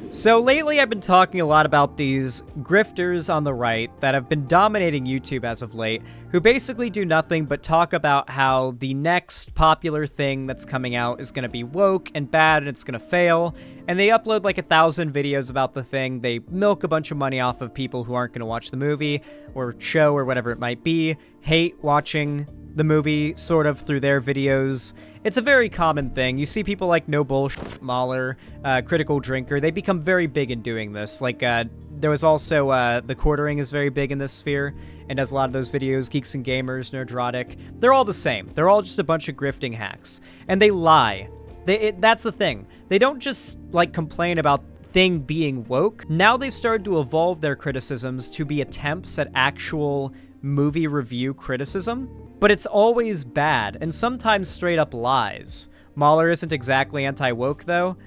So lately I've been talking a lot about these grifters on the right that have been dominating YouTube as of late, who basically do nothing but talk about how the next popular thing that's coming out is going to be woke and bad and it's going to fail, and they upload like 1,000 videos about the thing. They milk a bunch of money off of people who aren't going to watch the movie or show or whatever it might be, hate watching the movie sort of through their videos. It's a very common thing. You see people like No Bullshit, Mahler, Critical Drinker. They become very big in doing this. Like, there was also, The Quartering is very big in this sphere and does a lot of those videos. Geeks and Gamers, Nerdrotic. They're all the same. They're all just a bunch of grifting hacks. And they lie. That's the thing. They don't just, like, complain about thing being woke. Now they've started to evolve their criticisms to be attempts at actual movie review criticism. But it's always bad, and sometimes straight up lies. Mahler isn't exactly anti-woke, though.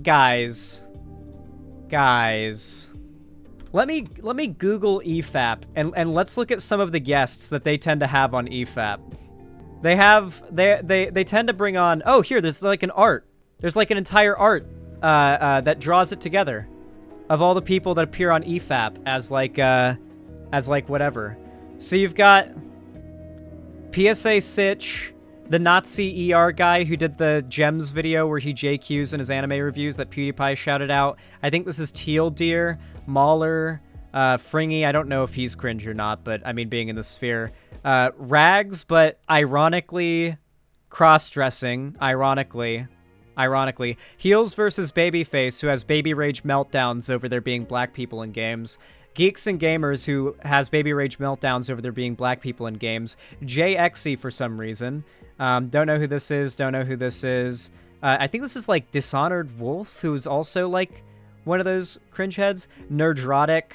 Guys. Let me Google EFAP, and let's look at some of the guests that they tend to have on EFAP. They tend to bring on, oh, here, there's like an art. There's like an entire art that draws it together of all the people that appear on EFAP as like whatever. So you've got PSA Sitch, the Nazi ER guy who did the Gems video where he JQs in his anime reviews that PewDiePie shouted out. I think this is Teal Deer, Mahler, Fringy. I don't know if he's cringe or not, but I mean, being in the sphere. Rags, but ironically cross-dressing, ironically. Heels versus Babyface, who has baby rage meltdowns over there being black people in games. Geeks and Gamers, who has baby rage meltdowns over there being black people in games. JXE for some reason. Don't know who this is. I think this is like Dishonored Wolf, who's also like one of those cringe heads. Nerdrotic.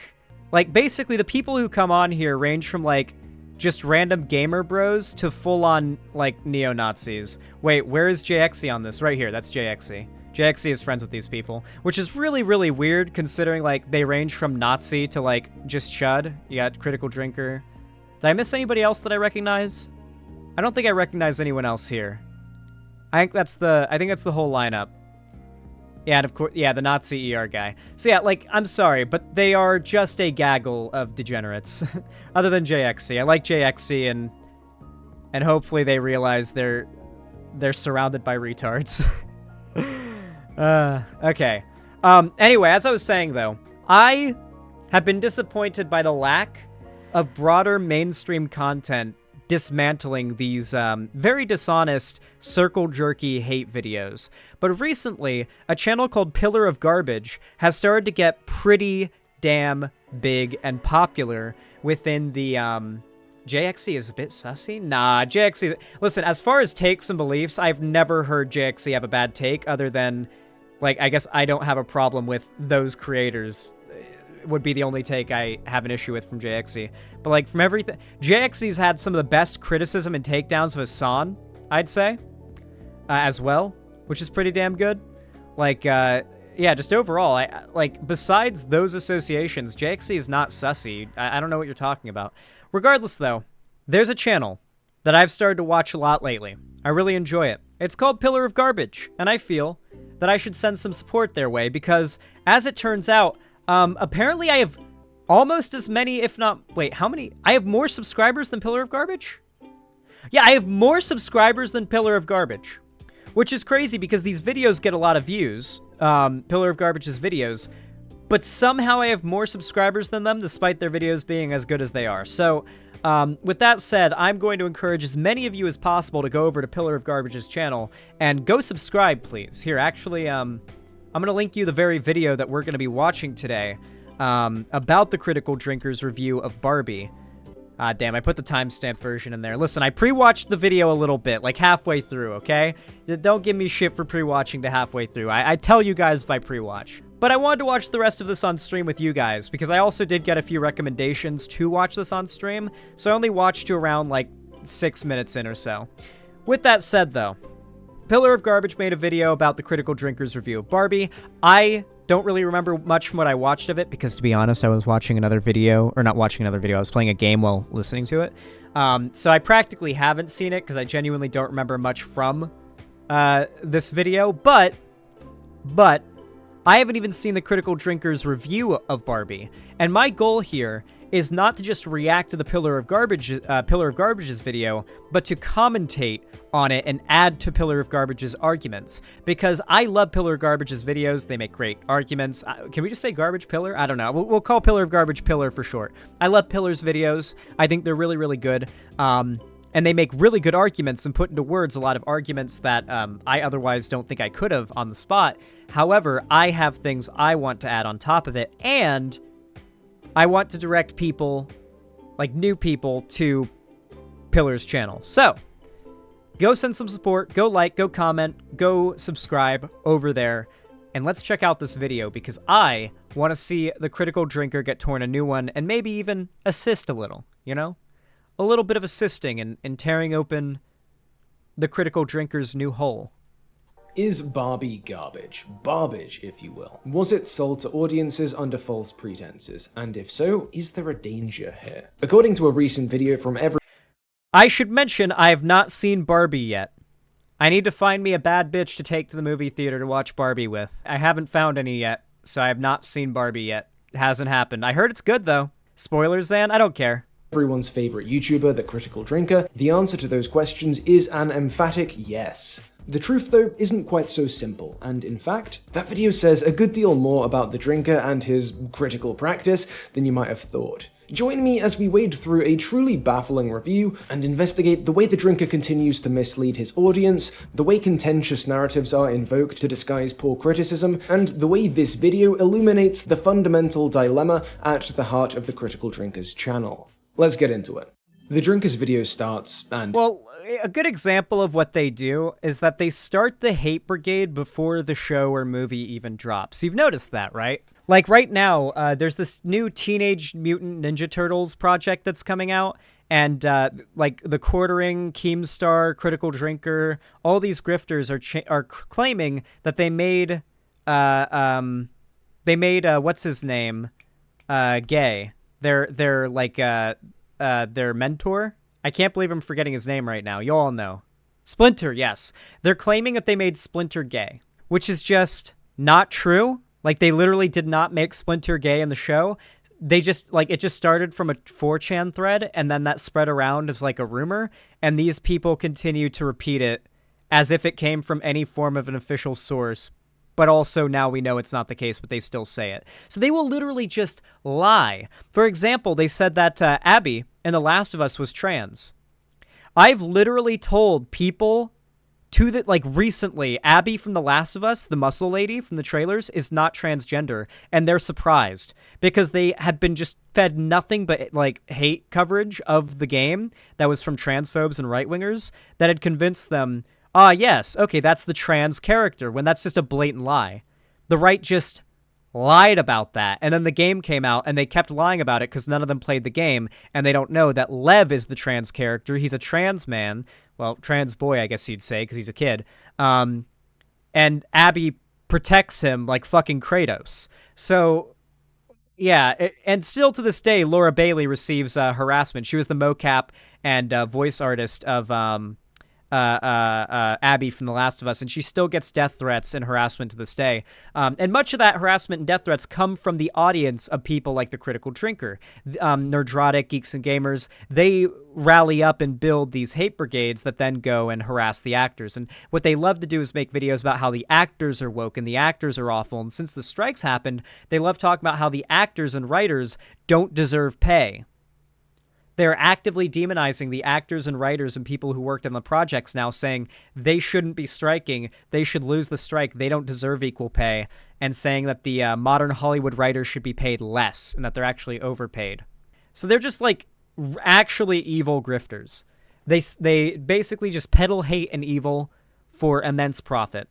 Like, basically the people who come on here range from like just random gamer bros to full-on like neo-Nazis. Wait, where is JXE on this? Right here, that's JXE. JXE is friends with these people, which is really, really weird considering, like, they range from Nazi to, like, just chud. You got Critical Drinker. Did I miss anybody else that I recognize? I don't think I recognize anyone else here. I think that's the whole lineup. Yeah, and of course, yeah, the Nazi ER guy. So yeah, like, I'm sorry, but they are just a gaggle of degenerates. Other than JXE. I like JXE, and hopefully they realize they're surrounded by retards. Okay. Anyway, as I was saying, though, I have been disappointed by the lack of broader mainstream content dismantling these very dishonest, circle-jerky hate videos. But recently, a channel called Pillar of Garbage has started to get pretty damn big and popular within the, JXE is a bit sussy? Nah, JXE... Listen, as far as takes and beliefs, I've never heard JXE have a bad take, other than, like, I guess I don't have a problem with those creators. Would be the only take I have an issue with from JXE. But, like, from everything... JXE's had some of the best criticism and takedowns of Hassan, I'd say, as well, which is pretty damn good. Like, yeah, just overall, like, besides those associations, JXE is not sussy. I don't know what you're talking about. Regardless, though, there's a channel that I've started to watch a lot lately. I really enjoy it. It's called Pillar of Garbage, and I feel that I should send some support their way because, as it turns out, apparently I have almost as many, if not... Wait, how many? I have more subscribers than Pillar of Garbage? Yeah, I have more subscribers than Pillar of Garbage, which is crazy because these videos get a lot of views, Pillar of Garbage's videos, but somehow I have more subscribers than them, despite their videos being as good as they are. So, with that said, I'm going to encourage as many of you as possible to go over to Pillar of Garbage's channel, and go subscribe, please. Here, actually, I'm going to link you the very video that we're going to be watching today, about the Critical Drinker's review of Barbie. Damn, I put the timestamp version in there. Listen, I pre-watched the video a little bit, like halfway through, okay? Don't give me shit for pre-watching to halfway through. I tell you guys if I pre-watch. But I wanted to watch the rest of this on stream with you guys, because I also did get a few recommendations to watch this on stream, so I only watched to around, like, 6 minutes in or so. With that said, though, Pillar of Garbage made a video about the Critical Drinker's review of Barbie. I don't really remember much from what I watched of it, because to be honest, I was watching another video, or not watching another video, I was playing a game while listening to it. So I practically haven't seen it, because I genuinely don't remember much from this video, but I haven't even seen the Critical Drinker's review of Barbie, and my goal here is not to just react to the Pillar of Garbage's video, but to commentate on it and add to Pillar of Garbage's arguments. Because I love Pillar of Garbage's videos. They make great arguments. Can we just say Garbage Pillar? I don't know. We'll call Pillar of Garbage Pillar for short. I love Pillar's videos. I think they're really, really good. And they make really good arguments and put into words a lot of arguments that I otherwise don't think I could have on the spot. However, I have things I want to add on top of it, and I want to direct people, like new people, to Pillar's channel. So, go send some support, go like, go comment, go subscribe over there, and let's check out this video, because I want to see the Critical Drinker get torn a new one, and maybe even assist a little, you know? A little bit of assisting in tearing open the Critical Drinker's new hole. Is Barbie garbage? Barbage, if you will. Was it sold to audiences under false pretenses? And if so, is there a danger here? According to a recent video from I should mention I have not seen Barbie yet. I need to find me a bad bitch to take to the movie theater to watch Barbie with. I haven't found any yet, so I have not seen Barbie yet. It hasn't happened. I heard it's good, though. Spoilers, Zan? I don't care. Everyone's favorite YouTuber, the Critical Drinker, the answer to those questions is an emphatic yes. The truth, though, isn't quite so simple, and in fact, that video says a good deal more about the drinker and his critical practice than you might have thought. Join me as we wade through a truly baffling review and investigate the way the drinker continues to mislead his audience, the way contentious narratives are invoked to disguise poor criticism, and the way this video illuminates the fundamental dilemma at the heart of the Critical Drinker's channel. Let's get into it. The drinker's video starts, and well, a good example of what they do is that they start the hate brigade before the show or movie even drops. You've noticed that, right? Like right now, there's this new Teenage Mutant Ninja Turtles project that's coming out, and like the Quartering, Keemstar, Critical Drinker, all these grifters are claiming that they made what's his name gay. They're like their mentor. I can't believe I'm forgetting his name right now. You all know. Splinter, yes. They're claiming that they made Splinter gay, which is just not true. Like, they literally did not make Splinter gay in the show. They just, like, it just started from a 4chan thread, and then that spread around as, like, a rumor, and these people continue to repeat it as if it came from any form of an official source, but also now we know it's not the case, but they still say it. So they will literally just lie. For example, they said that Abby in The Last of Us was trans. I've literally told people like recently, Abby from The Last of Us, the muscle lady from the trailers, is not transgender, and they're surprised because they had been just fed nothing but like hate coverage of the game that was from transphobes and right-wingers that had convinced them, yes, okay, that's the trans character, when that's just a blatant lie. The right just lied about that, and then the game came out, and they kept lying about it because none of them played the game, and they don't know that Lev is the trans character. He's a trans man. Well, trans boy, I guess you'd say, because he's a kid. And Abby protects him like fucking Kratos. So, yeah, and still to this day, Laura Bailey receives harassment. She was the mocap and voice artist of Abby from The Last of Us, and she still gets death threats and harassment to this day. And much of that harassment and death threats come from the audience of people like the Critical Drinker, Nerdrotic, Geeks and Gamers. They rally up and build these hate brigades that then go and harass the actors. And what they love to do is make videos about how the actors are woke and the actors are awful. And since the strikes happened, they love talking about how the actors and writers don't deserve pay. They're actively demonizing the actors and writers and people who worked on the projects now, saying they shouldn't be striking, they should lose the strike, they don't deserve equal pay, and saying that the modern Hollywood writers should be paid less and that they're actually overpaid. So they're just like actually evil grifters. They basically just peddle hate and evil for immense profit.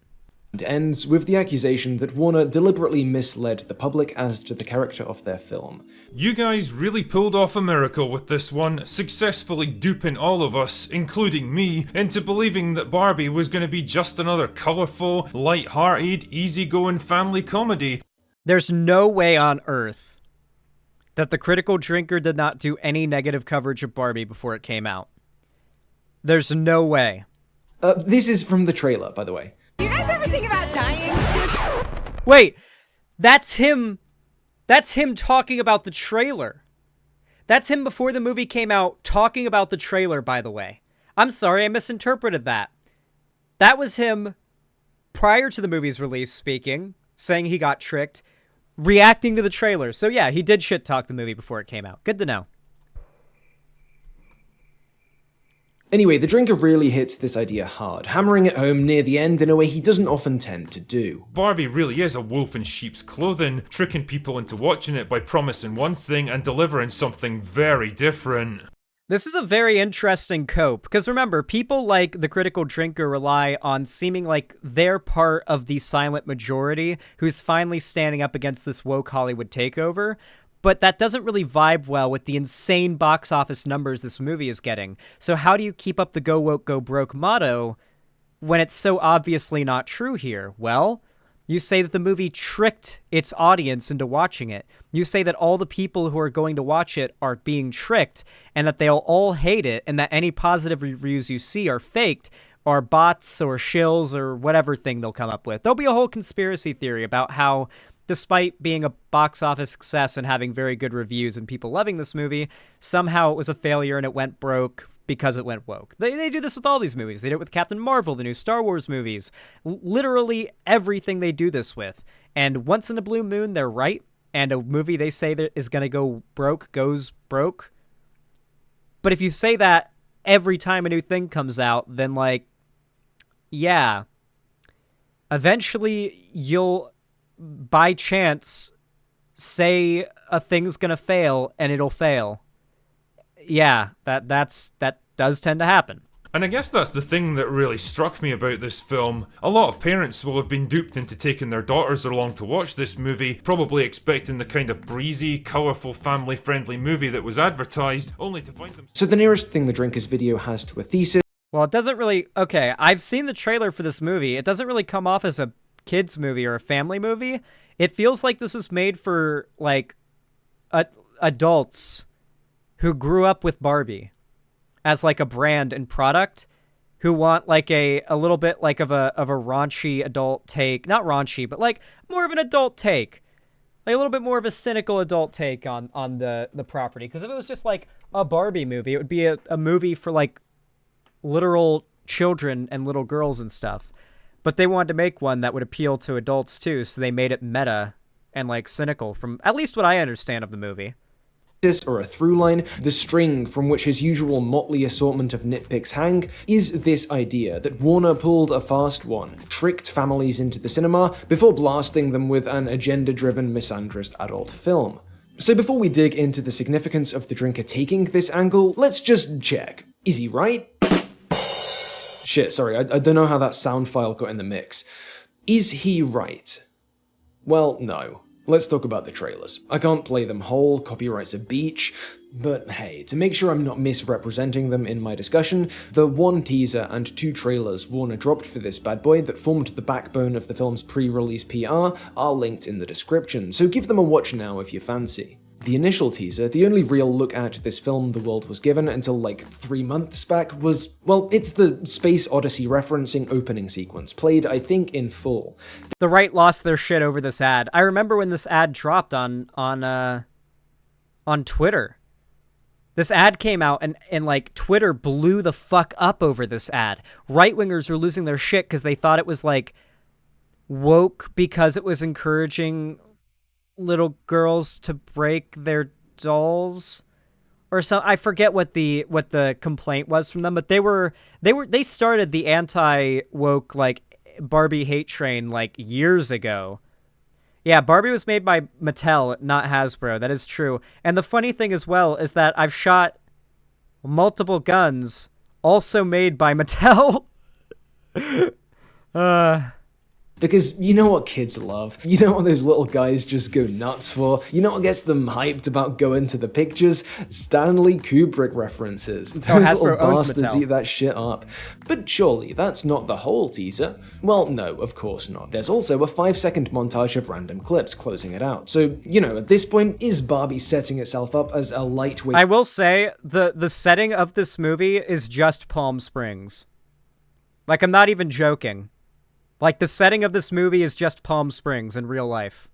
It ends with the accusation that Warner deliberately misled the public as to the character of their film. You guys really pulled off a miracle with this one, successfully duping all of us, including me, into believing that Barbie was going to be just another colourful, light-hearted, easygoing family comedy. There's no way on earth that the Critical Drinker did not do any negative coverage of Barbie before it came out. There's no way. This is from the trailer, by the way. You guys ever think about dying? Wait, That's him. That's him talking about the trailer. That's him before the movie came out talking about the trailer, by the way. I'm sorry, I misinterpreted that. That was him prior to the movie's release speaking, saying he got tricked, reacting to the trailer. So yeah, he did shit talk the movie before it came out. Good to know. Anyway, the drinker really hits this idea hard, hammering it home near the end in a way he doesn't often tend to do. Barbie really is a wolf in sheep's clothing, tricking people into watching it by promising one thing and delivering something very different. This is a very interesting cope, because remember, people like the critical drinker rely on seeming like they're part of the silent majority who's finally standing up against this woke Hollywood takeover, but that doesn't really vibe well with the insane box office numbers this movie is getting. So how do you keep up the go woke, go broke motto when it's so obviously not true here? Well, you say that the movie tricked its audience into watching it. You say that all the people who are going to watch it are being tricked and that they'll all hate it and that any positive reviews you see are faked, or bots or shills or whatever thing they'll come up with. There'll be a whole conspiracy theory about how, despite being a box office success and having very good reviews and people loving this movie, somehow it was a failure and it went broke because it went woke. They do this with all these movies. They did it with Captain Marvel, the new Star Wars movies. Literally everything they do this with. And once in a blue moon, they're right. And a movie they say that is going to go broke goes broke. But if you say that every time a new thing comes out, then like, yeah, eventually you'll, by chance, say a thing's going to fail and it'll fail. Yeah, that does tend to happen. And I guess that's the thing that really struck me about this film. A lot of parents will have been duped into taking their daughters along to watch this movie, probably expecting the kind of breezy, colourful, family-friendly movie that was advertised, only to find them... So the nearest thing the drinker's video has to a thesis... Well, it doesn't really... Okay, I've seen the trailer for this movie. It doesn't really come off as a kids movie or a family movie. It feels like this was made for, like, adults who grew up with Barbie as like a brand and product, who want like a little bit like of a raunchy adult take, not raunchy, but like more of an adult take, like a little bit more of a cynical adult take on the property. Because if it was just like a Barbie movie, it would be a movie for like literal children and little girls and stuff. But they wanted to make one that would appeal to adults too, so they made it meta and like cynical, from at least what I understand of the movie. Or a through line, the string from which his usual motley assortment of nitpicks hang, is this idea that Warner pulled a fast one, tricked families into the cinema before blasting them with an agenda-driven misandrist adult film. So before we dig into the significance of the drinker taking this angle, let's just check. Is he right? Shit, sorry, I don't know how that sound file got in the mix. Is he right? Well, no. Let's talk about the trailers. I can't play them whole, copyright's a beach, but hey, to make sure I'm not misrepresenting them in my discussion, the one teaser and two trailers Warner dropped for this bad boy that formed the backbone of the film's pre-release PR are linked in the description, so give them a watch now if you fancy. The initial teaser, the only real look at this film the world was given until like 3 months back, was, well, it's the Space Odyssey referencing opening sequence, played, I think, in full. The right lost their shit over this ad. I remember when this ad dropped on Twitter. This ad came out and like Twitter blew the fuck up over this ad. Right-wingers were losing their shit because they thought it was like woke because it was encouraging little girls to break their dolls or so. I forget what the complaint was from them, but they started the anti-woke like Barbie hate train like years ago. Yeah, Barbie was made by Mattel, not Hasbro. That is true. And the funny thing as well is that I've shot multiple guns also made by Mattel. Because you know what kids love, you know what those little guys just go nuts for, you know what gets them hyped about going to the pictures? Stanley Kubrick references. Those Hasbro little owns bastards Mattel. eat that shit up. But surely that's not the whole teaser. Well, no, of course not. There's also a 5-second montage of random clips closing it out. So, you know, at this point, is Barbie setting itself up as a lightweight... I will say, the setting of this movie is just Palm Springs. Like, I'm not even joking. Like, the setting of this movie is just Palm Springs in real life.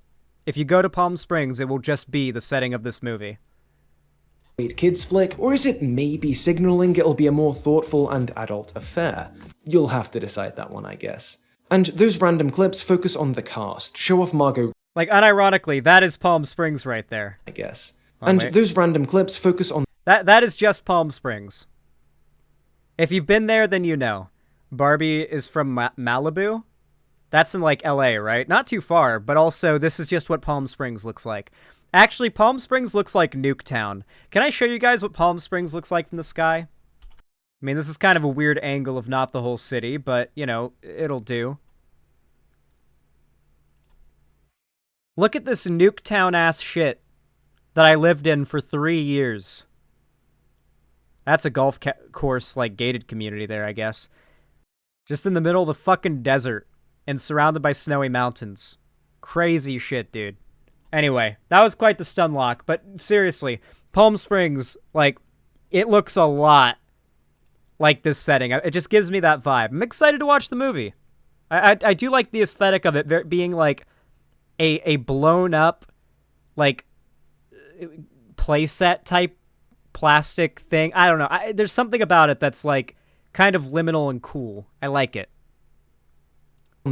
If you go to Palm Springs, it will just be the setting of this movie. Kids flick, or is it maybe signaling it'll be a more thoughtful and adult affair? You'll have to decide that one, I guess. And those random clips focus on the cast, show off Margot, Like, unironically, that is Palm Springs right there. I guess. Oh, and wait. those random clips focus on That is just Palm Springs. If you've been there, then you know. Barbie is from Malibu. That's in, like, LA, right? Not too far, but also this is just what Palm Springs looks like. Actually, Palm Springs looks like Nuketown. Can I show you guys what Palm Springs looks like from the sky? I mean, this is kind of a weird angle of not the whole city, but, you know, it'll do. Look at this Nuketown-ass shit that I lived in for 3 years. That's a golf course, like, gated community there, I guess. Just in the middle of the fucking desert and surrounded by snowy mountains. Crazy shit, dude. Anyway, that was quite the stun lock, but seriously, Palm Springs, like, it looks a lot like this setting. It just gives me that vibe. I'm excited to watch the movie. I do like the aesthetic of it being, like, a blown-up, like, playset type plastic thing. I don't know. There's something about it that's, like, kind of liminal and cool. I like it.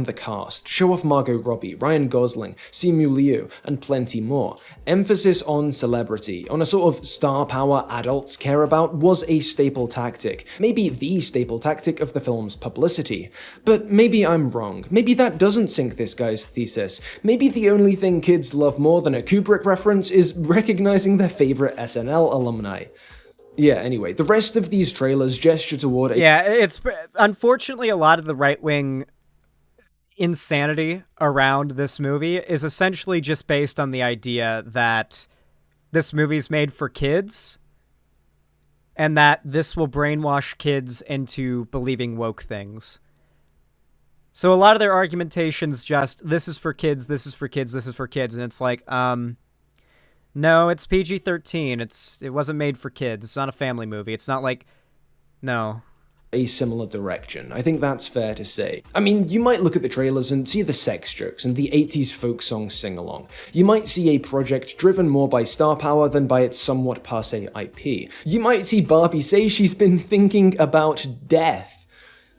the cast, show off Margot Robbie, Ryan Gosling, Simu Liu, and plenty more. Emphasis on celebrity, on a sort of star power adults care about, was a staple tactic. Maybe the staple tactic of the film's publicity. But maybe I'm wrong. Maybe that doesn't sink this guy's thesis. Maybe the only thing kids love more than a Kubrick reference is recognizing their favorite SNL alumni. Yeah, anyway, the rest of these trailers gesture toward a— Yeah, it's unfortunately a lot of the right-wing insanity around this movie is essentially just based on the idea that this movie's made for kids and that this will brainwash kids into believing woke things. So a lot of their argumentation's just, this is for kids, this is for kids, this is for kids, and it's like, no, it's PG-13. It wasn't made for kids. It's not a family movie. It's not like, no. A similar direction. I think that's fair to say. I mean, you might look at the trailers and see the sex jokes and the 80s folk song sing-along. You might see a project driven more by star power than by its somewhat passé IP. You might see Barbie say she's been thinking about death.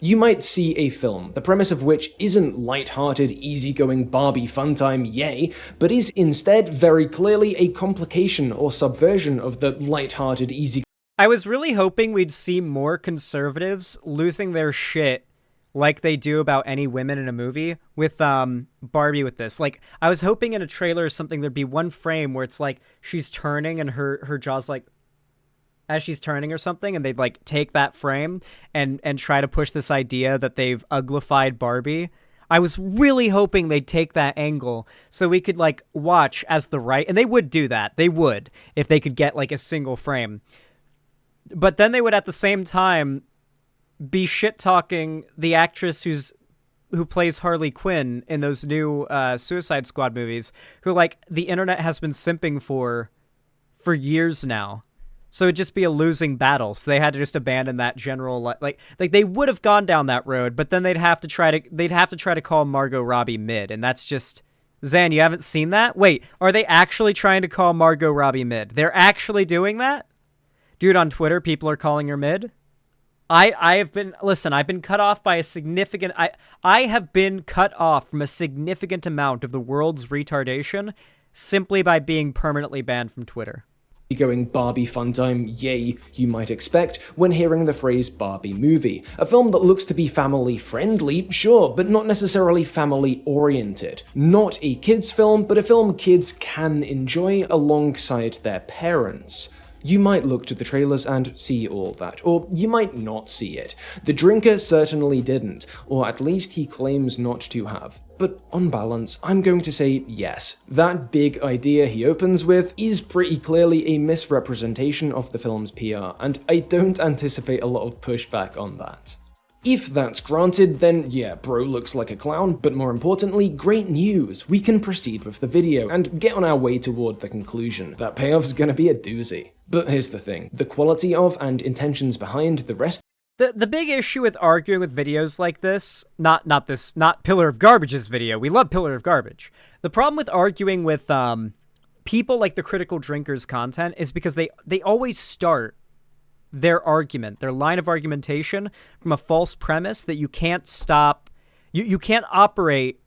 You might see a film, the premise of which isn't light-hearted, easygoing Barbie fun time, yay, but is instead very clearly a complication or subversion of the light-hearted, easy. I was really hoping we'd see more conservatives losing their shit like they do about any women in a movie with Barbie with this. Like, I was hoping in a trailer or something there'd be one frame where it's like she's turning and her jaw's like, as she's turning or something, and they'd like take that frame and try to push this idea that they've uglified Barbie. I was really hoping they'd take that angle so we could like watch as the right, and they would do that. They would, if they could get like a single frame. But then they would at the same time be shit-talking the actress who plays Harley Quinn in those new Suicide Squad movies, who like the internet has been simping for years now. So it'd just be a losing battle. So they had to just abandon that general like they would have gone down that road, but then they'd have to try to call Margot Robbie mid, and that's just Zan, you haven't seen that? Wait, are they actually trying to call Margot Robbie mid? They're actually doing that? Dude, on Twitter, people are calling her mid. I've been cut off by a significant, I have been cut off from a significant amount of the world's retardation simply by being permanently banned from Twitter. Going Barbie fun time, yay, you might expect when hearing the phrase Barbie movie. A film that looks to be family friendly, sure, but not necessarily family oriented. Not a kids film, but a film kids can enjoy alongside their parents. You might look to the trailers and see all that, or you might not see it. The drinker certainly didn't, or at least he claims not to have. But on balance, I'm going to say yes. That big idea he opens with is pretty clearly a misrepresentation of the film's PR, and I don't anticipate a lot of pushback on that. If that's granted, then yeah, bro looks like a clown, but more importantly, great news! We can proceed with the video and get on our way toward the conclusion. That payoff's gonna be a doozy. But here's the thing, the quality of and intentions behind the rest The big issue with arguing with videos like this, not Pillar of Garbage's video. We love Pillar of Garbage. The problem with arguing with people like the Critical Drinkers content is because they always start their argument, their line of argumentation, from a false premise that you can't stop. You can't operate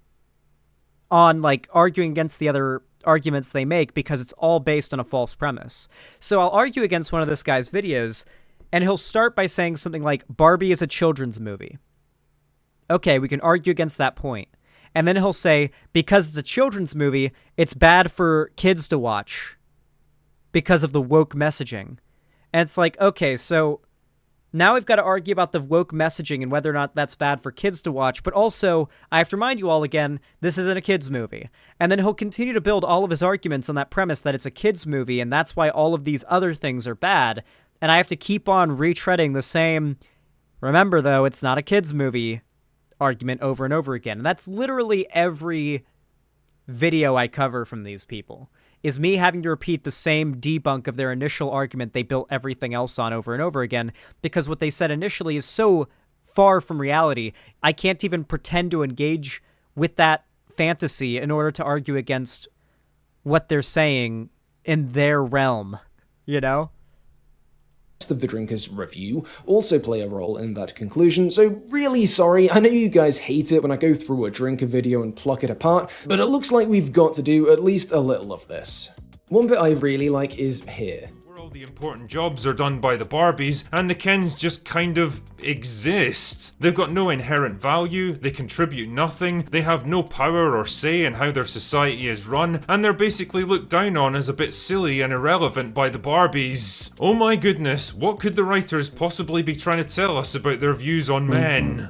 on like arguing against the other arguments they make because it's all based on a false premise. So I'll argue against one of this guy's videos, and he'll start by saying something like, Barbie is a children's movie. Okay, we can argue against that point. And then he'll say, because it's a children's movie, it's bad for kids to watch because of the woke messaging. And it's like, okay, so now we've got to argue about the woke messaging and whether or not that's bad for kids to watch. But also, I have to remind you all again, this isn't a kid's movie. And then he'll continue to build all of his arguments on that premise that it's a kid's movie, and that's why all of these other things are bad. And I have to keep on retreading the same, remember though, it's not a kid's movie argument over and over again. And that's literally every video I cover from these people, is me having to repeat the same debunk of their initial argument they built everything else on over and over again, because what they said initially is so far from reality, I can't even pretend to engage with that fantasy in order to argue against what they're saying in their realm, you know? Of the Drinkers review also play a role in that conclusion, so really sorry, I know you guys hate it when I go through a Drinker video and pluck it apart, but it looks like we've got to do at least a little of this. One bit I really like is here. Where all the important jobs are done by the Barbies, and the Kens just kind of exist. They've got no inherent value, they contribute nothing, they have no power or say in how their society is run, and they're basically looked down on as a bit silly and irrelevant by the Barbies. Oh my goodness, what could the writers possibly be trying to tell us about their views on men?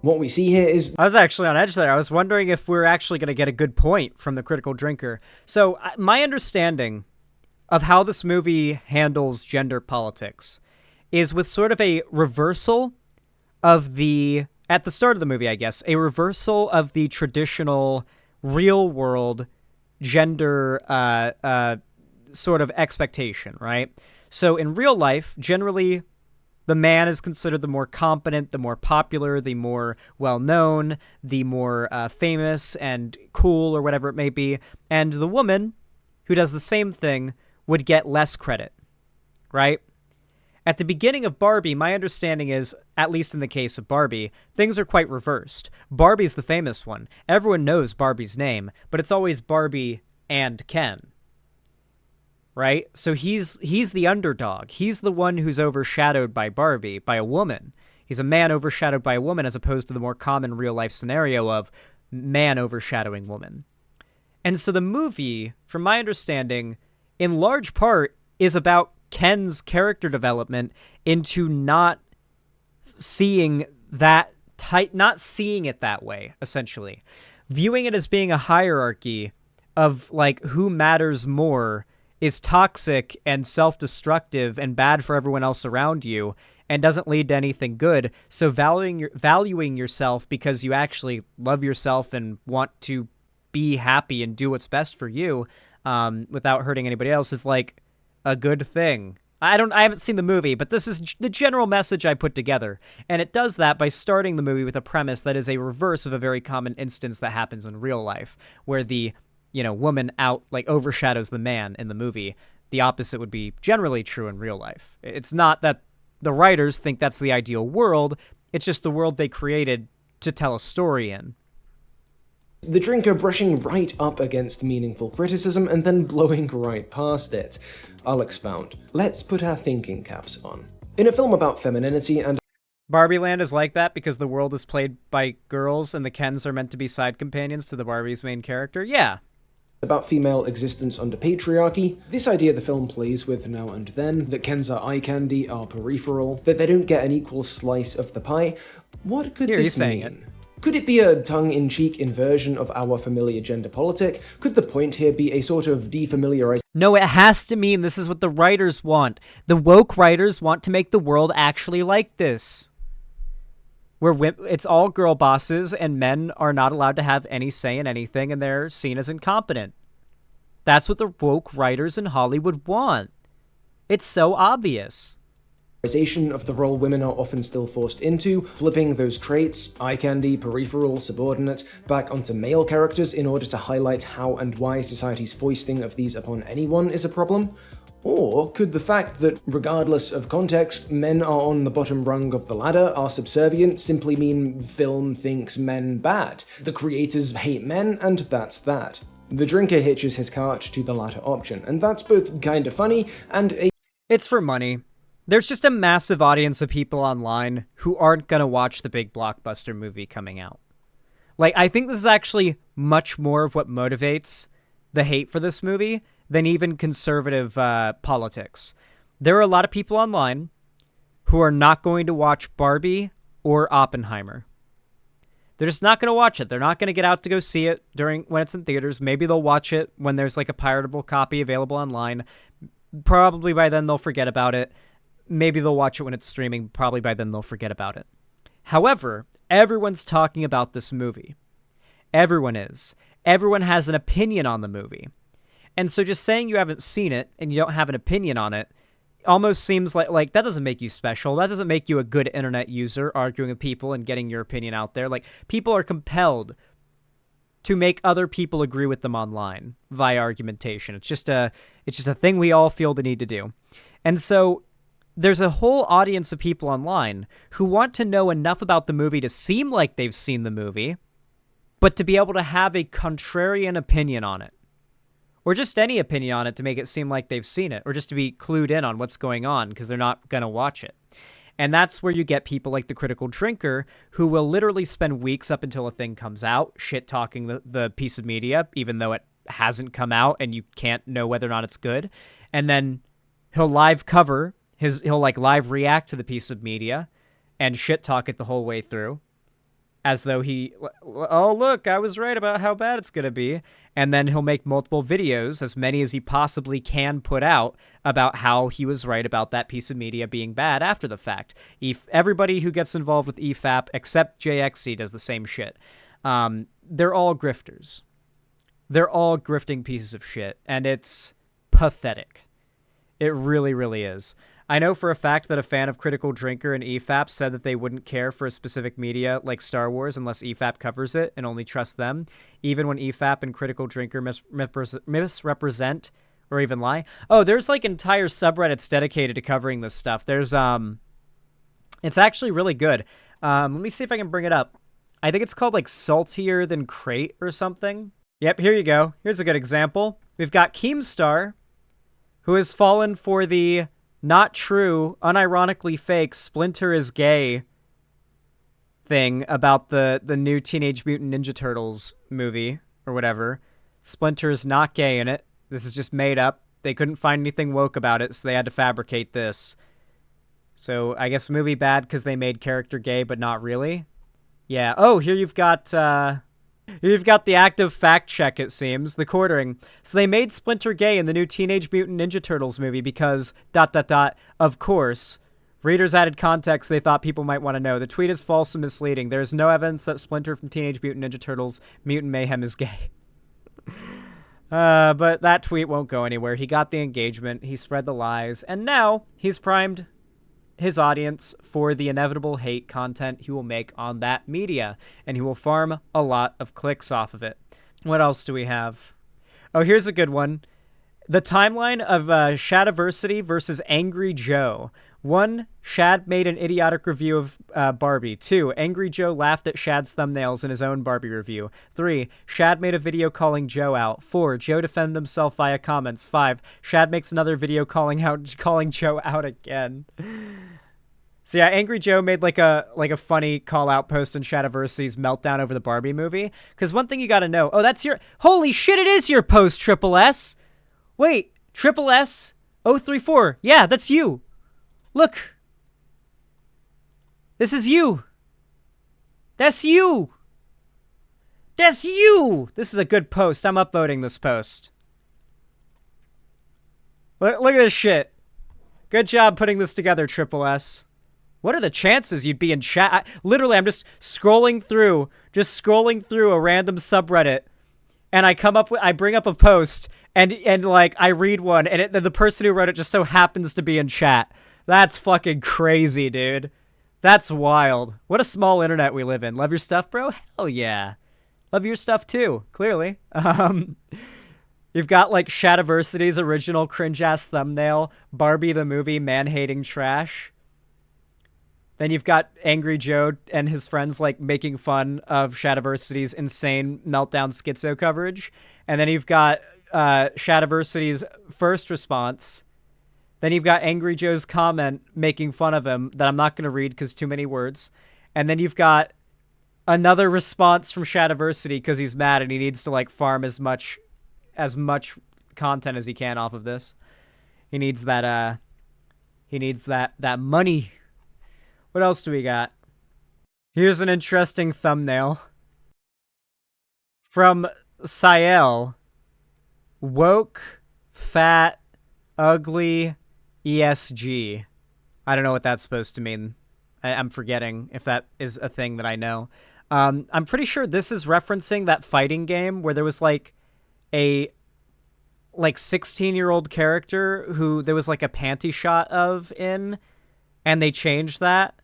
What we see here is... I was actually on edge there. I was wondering if we're actually going to get a good point from the Critical Drinker. So my understanding of how this movie handles gender politics is with sort of a reversal of the, at the start of the movie, I guess, a reversal of the traditional real world gender sort of expectation, right? So in real life, generally, the man is considered the more competent, the more popular, the more well-known, the more famous and cool or whatever it may be. And the woman, who does the same thing, would get less credit, right? At the beginning of Barbie, my understanding is, at least in the case of Barbie, things are quite reversed. Barbie's the famous one. Everyone knows Barbie's name, but it's always Barbie and Ken. Right? So he's the underdog. He's the one who's overshadowed by Barbie, by a woman. He's a man overshadowed by a woman, as opposed to the more common real-life scenario of man overshadowing woman. And so the movie, from my understanding, in large part, is about Ken's character development into not seeing that not seeing it that way, essentially. Viewing it as being a hierarchy of, like, who matters more is toxic and self-destructive and bad for everyone else around you and doesn't lead to anything good. So valuing yourself because you actually love yourself and want to be happy and do what's best for you without hurting anybody else is like a good thing. I haven't seen the movie, but this is the general message I put together. And it does that by starting the movie with a premise that is a reverse of a very common instance that happens in real life, where the, woman overshadows the man in the movie. The opposite would be generally true in real life. It's not that the writers think that's the ideal world, it's just the world they created to tell a story in. The Drinker brushing right up against meaningful criticism and then blowing right past it. I'll expound. Let's put our thinking caps on. In a film about femininity and Barbie Land is like that because the world is played by girls and the Kens are meant to be side companions to the Barbie's main character, yeah. About female existence under patriarchy, this idea the film plays with now and then, that Kens are eye candy, are peripheral, that they don't get an equal slice of the pie, what could this mean? Could it be a tongue-in-cheek inversion of our familiar gender politic? Could the point here be a sort of defamiliarization? No, it has to mean this is what the writers want. The woke writers want to make the world actually like this, where it's all girl bosses and men are not allowed to have any say in anything and they're seen as incompetent. That's what the woke writers in Hollywood want. It's so obvious. of the role women are often still forced into, flipping those traits, eye candy, peripheral, subordinate, back onto male characters in order to highlight how and why society's foisting of these upon anyone is a problem? Or could the fact that, regardless of context, men are on the bottom rung of the ladder, are subservient, simply mean film thinks men bad? The creators hate men, and that's that. The drinker hitches his cart to the latter option, and that's both kinda funny and a— It's for money. There's just a massive audience of people online who aren't gonna watch the big blockbuster movie coming out. Like, I think this is actually much more of what motivates the hate for this movie than even conservative politics. There are a lot of people online who are not going to watch Barbie or Oppenheimer. They're just not going to watch it. They're not going to get out to go see it when it's in theaters. Maybe they'll watch it when there's like a piratable copy available online. Probably by then they'll forget about it. Maybe they'll watch it when it's streaming. Probably by then they'll forget about it. However, everyone's talking about this movie. Everyone is. Everyone has an opinion on the movie. And so just saying you haven't seen it and you don't have an opinion on it almost seems like that doesn't make you special. That doesn't make you a good internet user arguing with people and getting your opinion out there. Like, people are compelled to make other people agree with them online via argumentation. It's just a thing we all feel the need to do. And so there's a whole audience of people online who want to know enough about the movie to seem like they've seen the movie, but to be able to have a contrarian opinion on it. Or just any opinion on it to make it seem like they've seen it, or just to be clued in on what's going on because they're not going to watch it. And that's where you get people like the Critical Drinker who will literally spend weeks up until a thing comes out, shit-talking the piece of media, even though it hasn't come out and you can't know whether or not it's good. And then he'll live cover, he'll like live react to the piece of media and shit-talk it the whole way through. As though oh, look, I was right about how bad it's going to be. And then he'll make multiple videos, as many as he possibly can put out, about how he was right about that piece of media being bad after the fact. Everybody who gets involved with EFAP, except JXC, does the same shit. They're all grifters. They're all grifting pieces of shit. And it's pathetic. It really, really is. I know for a fact that a fan of Critical Drinker and EFAP said that they wouldn't care for a specific media like Star Wars unless EFAP covers it and only trust them, even when EFAP and Critical Drinker misrepresent or even lie. Oh, there's like entire subreddits dedicated to covering this stuff. There's it's actually really good. Let me see if I can bring it up. I think it's called like Saltier Than Crate or something. Yep, here you go. Here's a good example. We've got Keemstar, who has fallen for the not true, unironically fake Splinter is gay thing about the new Teenage Mutant Ninja Turtles movie or whatever. Splinter is not gay in it. This is just made up. They couldn't find anything woke about it, so they had to fabricate this. So I guess movie bad because they made character gay, but not really. Yeah. Oh, here you've got the active fact check, it seems, the quartering. So they made Splinter gay in the new Teenage Mutant Ninja Turtles movie because, ... of course. Readers added context they thought people might want to know. The tweet is false and misleading. There is no evidence that Splinter from Teenage Mutant Ninja Turtles Mutant Mayhem is gay. But that tweet won't go anywhere. He got the engagement, he spread the lies, and now he's primed his audience for the inevitable hate content he will make on that media, and he will farm a lot of clicks off of it. What else do we have? Oh, here's a good one. The timeline of Shadiversity versus Angry Joe. 1. Shad made an idiotic review of Barbie. 2. Angry Joe laughed at Shad's thumbnails in his own Barbie review. 3. Shad made a video calling Joe out. 4. Joe defended himself via comments. 5. Shad makes another video calling Joe out again. So yeah, Angry Joe made like a funny call out post in Shadiversity's meltdown over the Barbie movie. Because one thing you gotta know. Oh, that's your... Holy shit, it is your post, Triple S! Wait, Triple S 034. Yeah, that's you. Look. This is you. That's you. That's you. This is a good post. I'm upvoting this post. Look at this shit. Good job putting this together, Triple S. What are the chances you'd be in chat? Literally, I'm just scrolling through a random subreddit, and I bring up a post, and like I read one, and the person who wrote it just so happens to be in chat. That's fucking crazy, dude. That's wild. What a small internet we live in. Love your stuff, bro? Hell yeah. Love your stuff too, clearly. You've got like Shadiversity's original cringe-ass thumbnail, Barbie the movie, man-hating trash. Then you've got Angry Joe and his friends like making fun of Shadiversity's insane meltdown schizo coverage. And then you've got Shadiversity's first response. Then you've got Angry Joe's comment making fun of him that I'm not going to read because too many words. And then you've got another response from Shadiversity because he's mad and he needs to like farm as much content as he can off of this. He needs that money. What else do we got? Here's an interesting thumbnail from Sael. Woke, fat, ugly, ESG. I don't know what that's supposed to mean. I'm forgetting if that is a thing that I know. I'm pretty sure this is referencing that fighting game where there was like a 16-year-old character who there was like a panty shot of in, and they changed that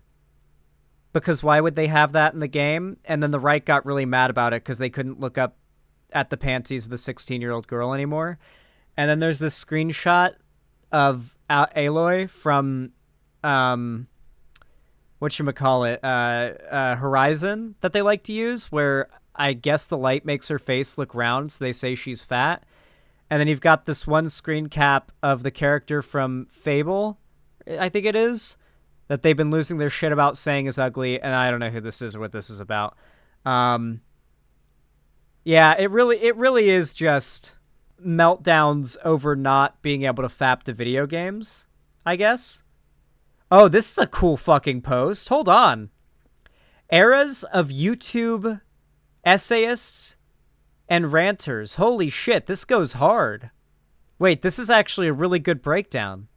because why would they have that in the game? And then the right got really mad about it because they couldn't look up at the panties of the 16-year-old girl anymore. And then there's this screenshot of Aloy from Horizon that they like to use, where I guess the light makes her face look round, so they say she's fat. And then you've got this one screen cap of the character from Fable, I think it is, that they've been losing their shit about saying is ugly, and I don't know who this is or what this is about. Yeah, it really is just meltdowns over not being able to fap to video games, I guess. Oh, this is a cool fucking post. Hold on. Eras of YouTube essayists and ranters. Holy shit, this goes hard. Wait, this is actually a really good breakdown.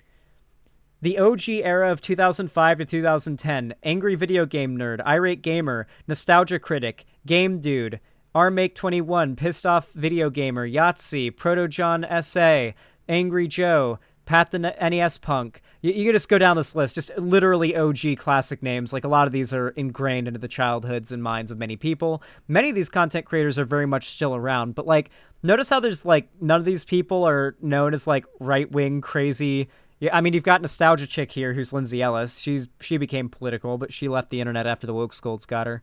The OG era of 2005 to 2010. Angry video game nerd, irate gamer, nostalgia critic, game dude, rmake21, pissed off video gamer, Yahtzee, Proto John SA, Angry Joe, Pat the NES Punk. You can just go down this list. Just literally OG classic names. Like, a lot of these are ingrained into the childhoods and minds of many people. Many of these content creators are very much still around. But, like, notice how there's, like, none of these people are known as, like, right-wing crazy... Yeah, I mean, you've got Nostalgia Chick here, who's Lindsay Ellis. She became political, but she left the internet after the woke scolds got her.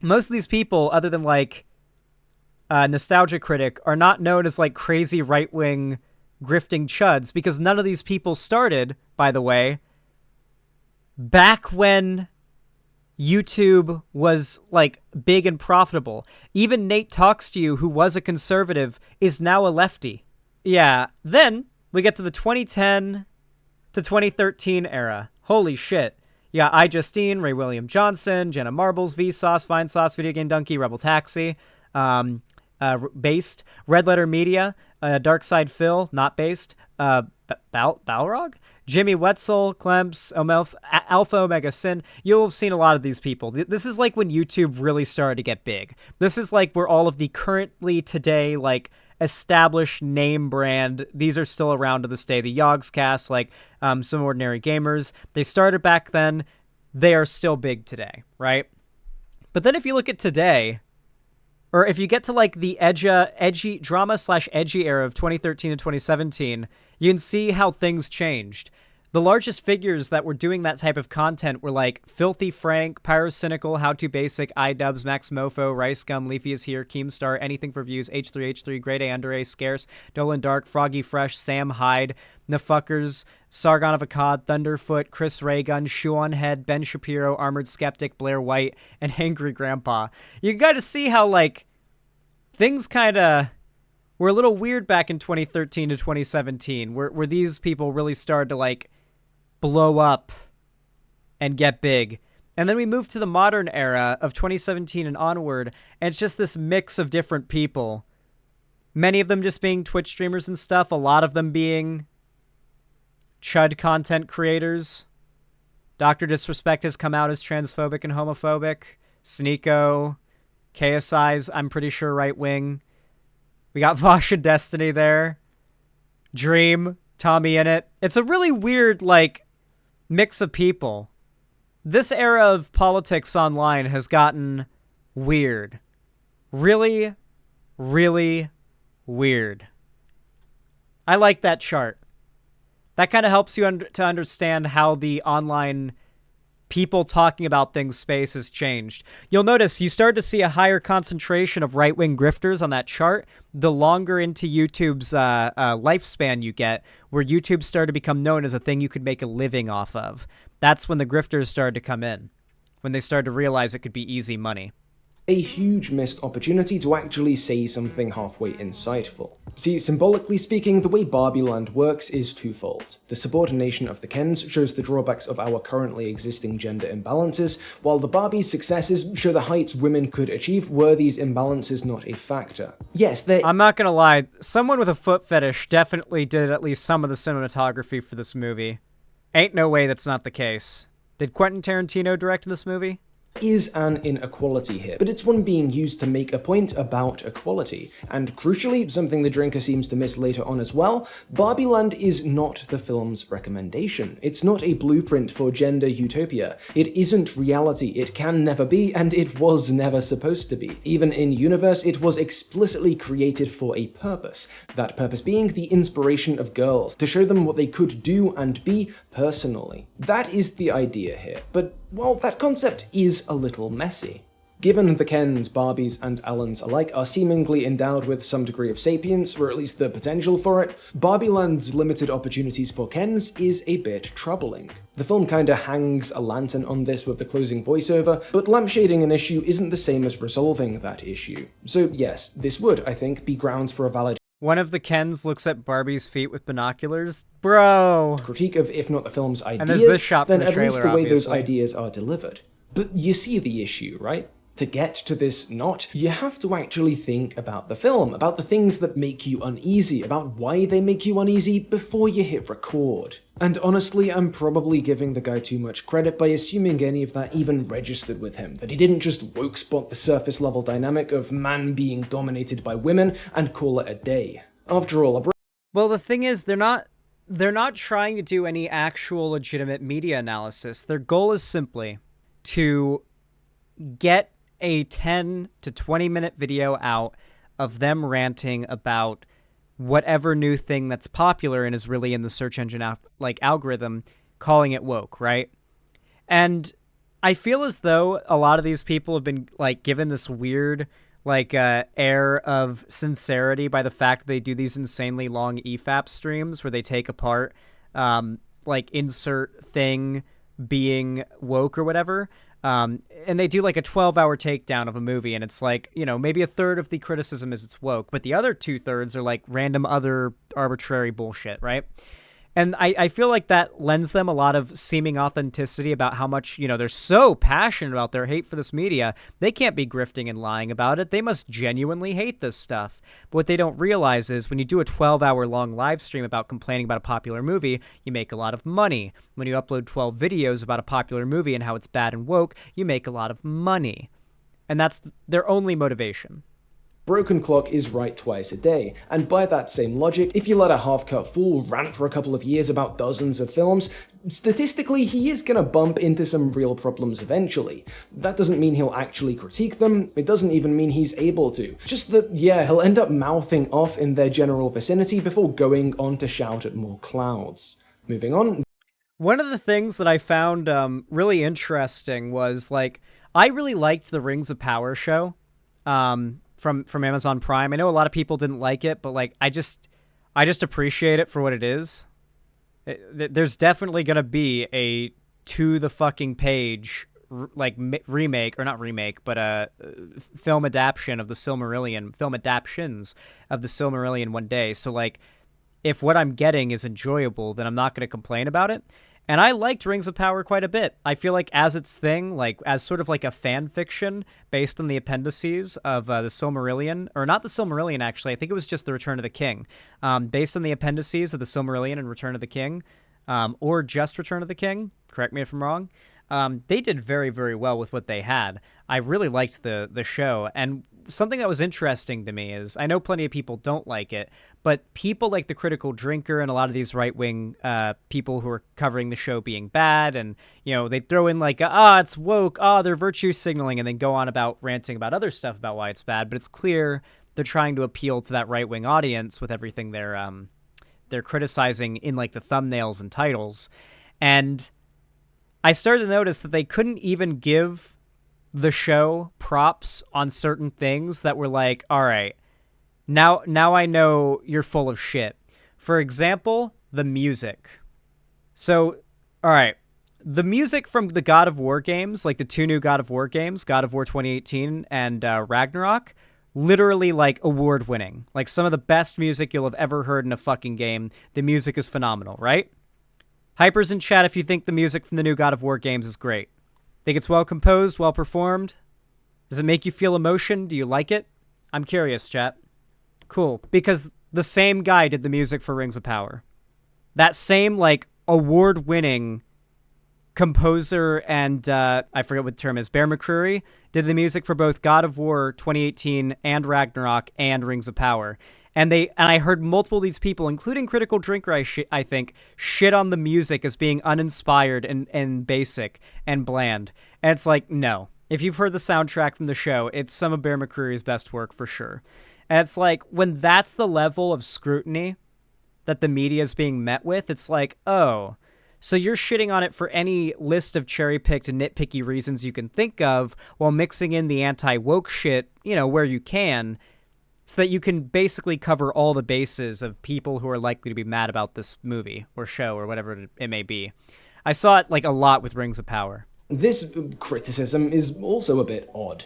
Most of these people, other than, like, Nostalgia Critic, are not known as, like, crazy right-wing grifting chuds, because none of these people started, by the way, back when YouTube was, like, big and profitable. Even Nate Talks to You, who was a conservative, is now a lefty. Yeah, then we get to the 2010 to 2013 era. Holy shit. Yeah, iJustine, Ray William Johnson, Jenna Marbles, Vsauce, Vine Sauce, Video Game Donkey, Rebel Taxi, based, Red Letter Media, Dark Side Phil, not based, Balrog, Jimmy Wetzel, Clemps, Alpha Omega Sin. You'll have seen a lot of these people. This is like when YouTube really started to get big. This is like where all of the currently today, like, established name brand, these are still around to this day. The Yogscast, like, Some Ordinary Gamers, they started back then. They are still big today, right? But then if you look at today, or if you get to, like, the edgy drama/edgy era of 2013 and 2017, you can see how things changed. The largest figures that were doing that type of content were, like, Filthy Frank, Pyrocynical, How To Basic, iDubbbz, Max Mofo, Rice Gum, Leafy is Here, Keemstar, Anything for Views, H3H3, Grade A, Under A, Scarce, Dolan Dark, Froggy Fresh, Sam Hyde, Nafuckers, Sargon of Akkad, Thunderfoot, Chris Raygun, Shoe on Head, Ben Shapiro, Armored Skeptic, Blair White, and Angry Grandpa. You got to see how, like, things kind of were a little weird back in 2013 to 2017, where these people really started to, like, blow up and get big. And then we move to the modern era of 2017 and onward, and it's just this mix of different people. Many of them just being Twitch streamers and stuff, a lot of them being chud content creators. Dr. Disrespect has come out as transphobic and homophobic. Sneeko, KSI's, I'm pretty sure, right wing. We got Vosh and Destiny there. Dream, Tommy in it. It's a really weird, like, mix of people. This era of politics online has gotten weird. Really, really weird. I like that chart. That kind of helps you to understand how the online people talking about things space has changed. You'll notice you start to see a higher concentration of right-wing grifters on that chart the longer into YouTube's lifespan you get, where YouTube started to become known as a thing you could make a living off of. That's when the grifters started to come in, when they started to realize it could be easy money. A huge missed opportunity to actually say something halfway insightful. See, symbolically speaking, the way Barbie Land works is twofold. The subordination of the Kens shows the drawbacks of our currently existing gender imbalances, while the Barbie's successes show the heights women could achieve were these imbalances not a factor. Yes, I'm not gonna lie, someone with a foot fetish definitely did at least some of the cinematography for this movie. Ain't no way that's not the case. Did Quentin Tarantino direct this movie? Is an inequality here, but it's one being used to make a point about equality. And crucially, something the drinker seems to miss later on as well, Barbie Land is not the film's recommendation. It's not a blueprint for gender utopia. It isn't reality, it can never be, and it was never supposed to be. Even in universe, it was explicitly created for a purpose. That purpose being the inspiration of girls, to show them what they could do and be personally. That is the idea here, but well, that concept is a little messy. Given the Kens, Barbies, and Allens alike are seemingly endowed with some degree of sapience, or at least the potential for it, Barbie Land's limited opportunities for Kens is a bit troubling. The film kinda hangs a lantern on this with the closing voiceover, but lampshading an issue isn't the same as resolving that issue. So yes, this would, I think, be grounds for a valid One of the Kens looks at Barbie's feet with binoculars. Bro! critique of, if not the film's ideas, and there's this shot then from the at least trailer, the way those obviously. ideas are delivered. But you see the issue, right? To get to this knot, you have to actually think about the film, about the things that make you uneasy, about why they make you uneasy before you hit record. And honestly, I'm probably giving the guy too much credit by assuming any of that even registered with him, that he didn't just woke spot the surface level dynamic of man being dominated by women and call it a day. After all, Well, the thing is, they're not trying to do any actual legitimate media analysis. Their goal is simply to get a 10 to 20 minute video out of them ranting about whatever new thing that's popular and is really in the search engine algorithm, calling it woke, right? And I feel as though a lot of these people have been like given this weird air of sincerity by the fact that they do these insanely long EFAP streams where they take apart insert thing being woke or whatever. And they do like a 12-hour takedown of a movie, and it's like, you know, maybe a third of the criticism is it's woke, but the other 2/3 are like random other arbitrary bullshit, right? And I feel like that lends them a lot of seeming authenticity about how much, you know, they're so passionate about their hate for this media. They can't be grifting and lying about it. They must genuinely hate this stuff. But what they don't realize is when you do a 12-hour long live stream about complaining about a popular movie, you make a lot of money. When you upload 12 videos about a popular movie and how it's bad and woke, you make a lot of money. And that's their only motivation. Broken clock is right twice a day, and by that same logic, if you let a half-cut fool rant for a couple of years about dozens of films, statistically he is gonna bump into some real problems eventually. That doesn't mean he'll actually critique them, it doesn't even mean he's able to. Just that, yeah, he'll end up mouthing off in their general vicinity before going on to shout at more clouds. Moving on. One of the things that I found really interesting was, like, I really liked the Rings of Power show. From Amazon Prime. I know a lot of people didn't like it, but like I just appreciate it for what it is. There's definitely gonna be a to the fucking page remake, or not remake, but film adaptation of the Silmarillion one day. So like, if what I'm getting is enjoyable, then I'm not gonna complain about it. And I liked Rings of Power quite a bit. I feel like as its thing, like as sort of like a fan fiction based on the appendices of the Silmarillion, or not the Silmarillion actually, I think it was just the Return of the King. Based on the appendices of the Silmarillion and Return of the King, or just Return of the King, correct me if I'm wrong. they did very, very well with what they had. I really liked the show, and something that was interesting to me is I know plenty of people don't like it, but people like the Critical Drinker and a lot of these right-wing people who are covering the show being bad, and they throw in like it's woke, they're virtue signaling, and then go on about ranting about other stuff about why it's bad. But it's clear they're trying to appeal to that right-wing audience with everything they're criticizing in like the thumbnails and titles. And I started to notice that they couldn't even give the show props on certain things that were like, all right, now I know you're full of shit. For example, the music. So, all right, the music from the God of War games, like the 2 new God of War games, God of War 2018 and Ragnarok, literally like award winning. Like some of the best music you'll have ever heard in a fucking game. The music is phenomenal, right? Hypers in chat if you think the music from the new God of War games is great. Think it's well composed, well performed? Does it make you feel emotion? Do you like it? I'm curious, chat. Cool. Because the same guy did the music for Rings of Power. That same, like, award-winning composer and, I forget what the term is, Bear McCreary, did the music for both God of War 2018 and Ragnarok and Rings of Power. And I heard multiple of these people, including Critical Drinker, I think, shit on the music as being uninspired and basic and bland. And it's like, no. If you've heard the soundtrack from the show, it's some of Bear McCreary's best work for sure. And it's like, when that's the level of scrutiny that the media is being met with, it's like, oh, so you're shitting on it for any list of cherry-picked and nitpicky reasons you can think of while mixing in the anti-woke shit, where you can, so that you can basically cover all the bases of people who are likely to be mad about this movie or show or whatever it may be. I saw it like a lot with Rings of Power. This criticism is also a bit odd.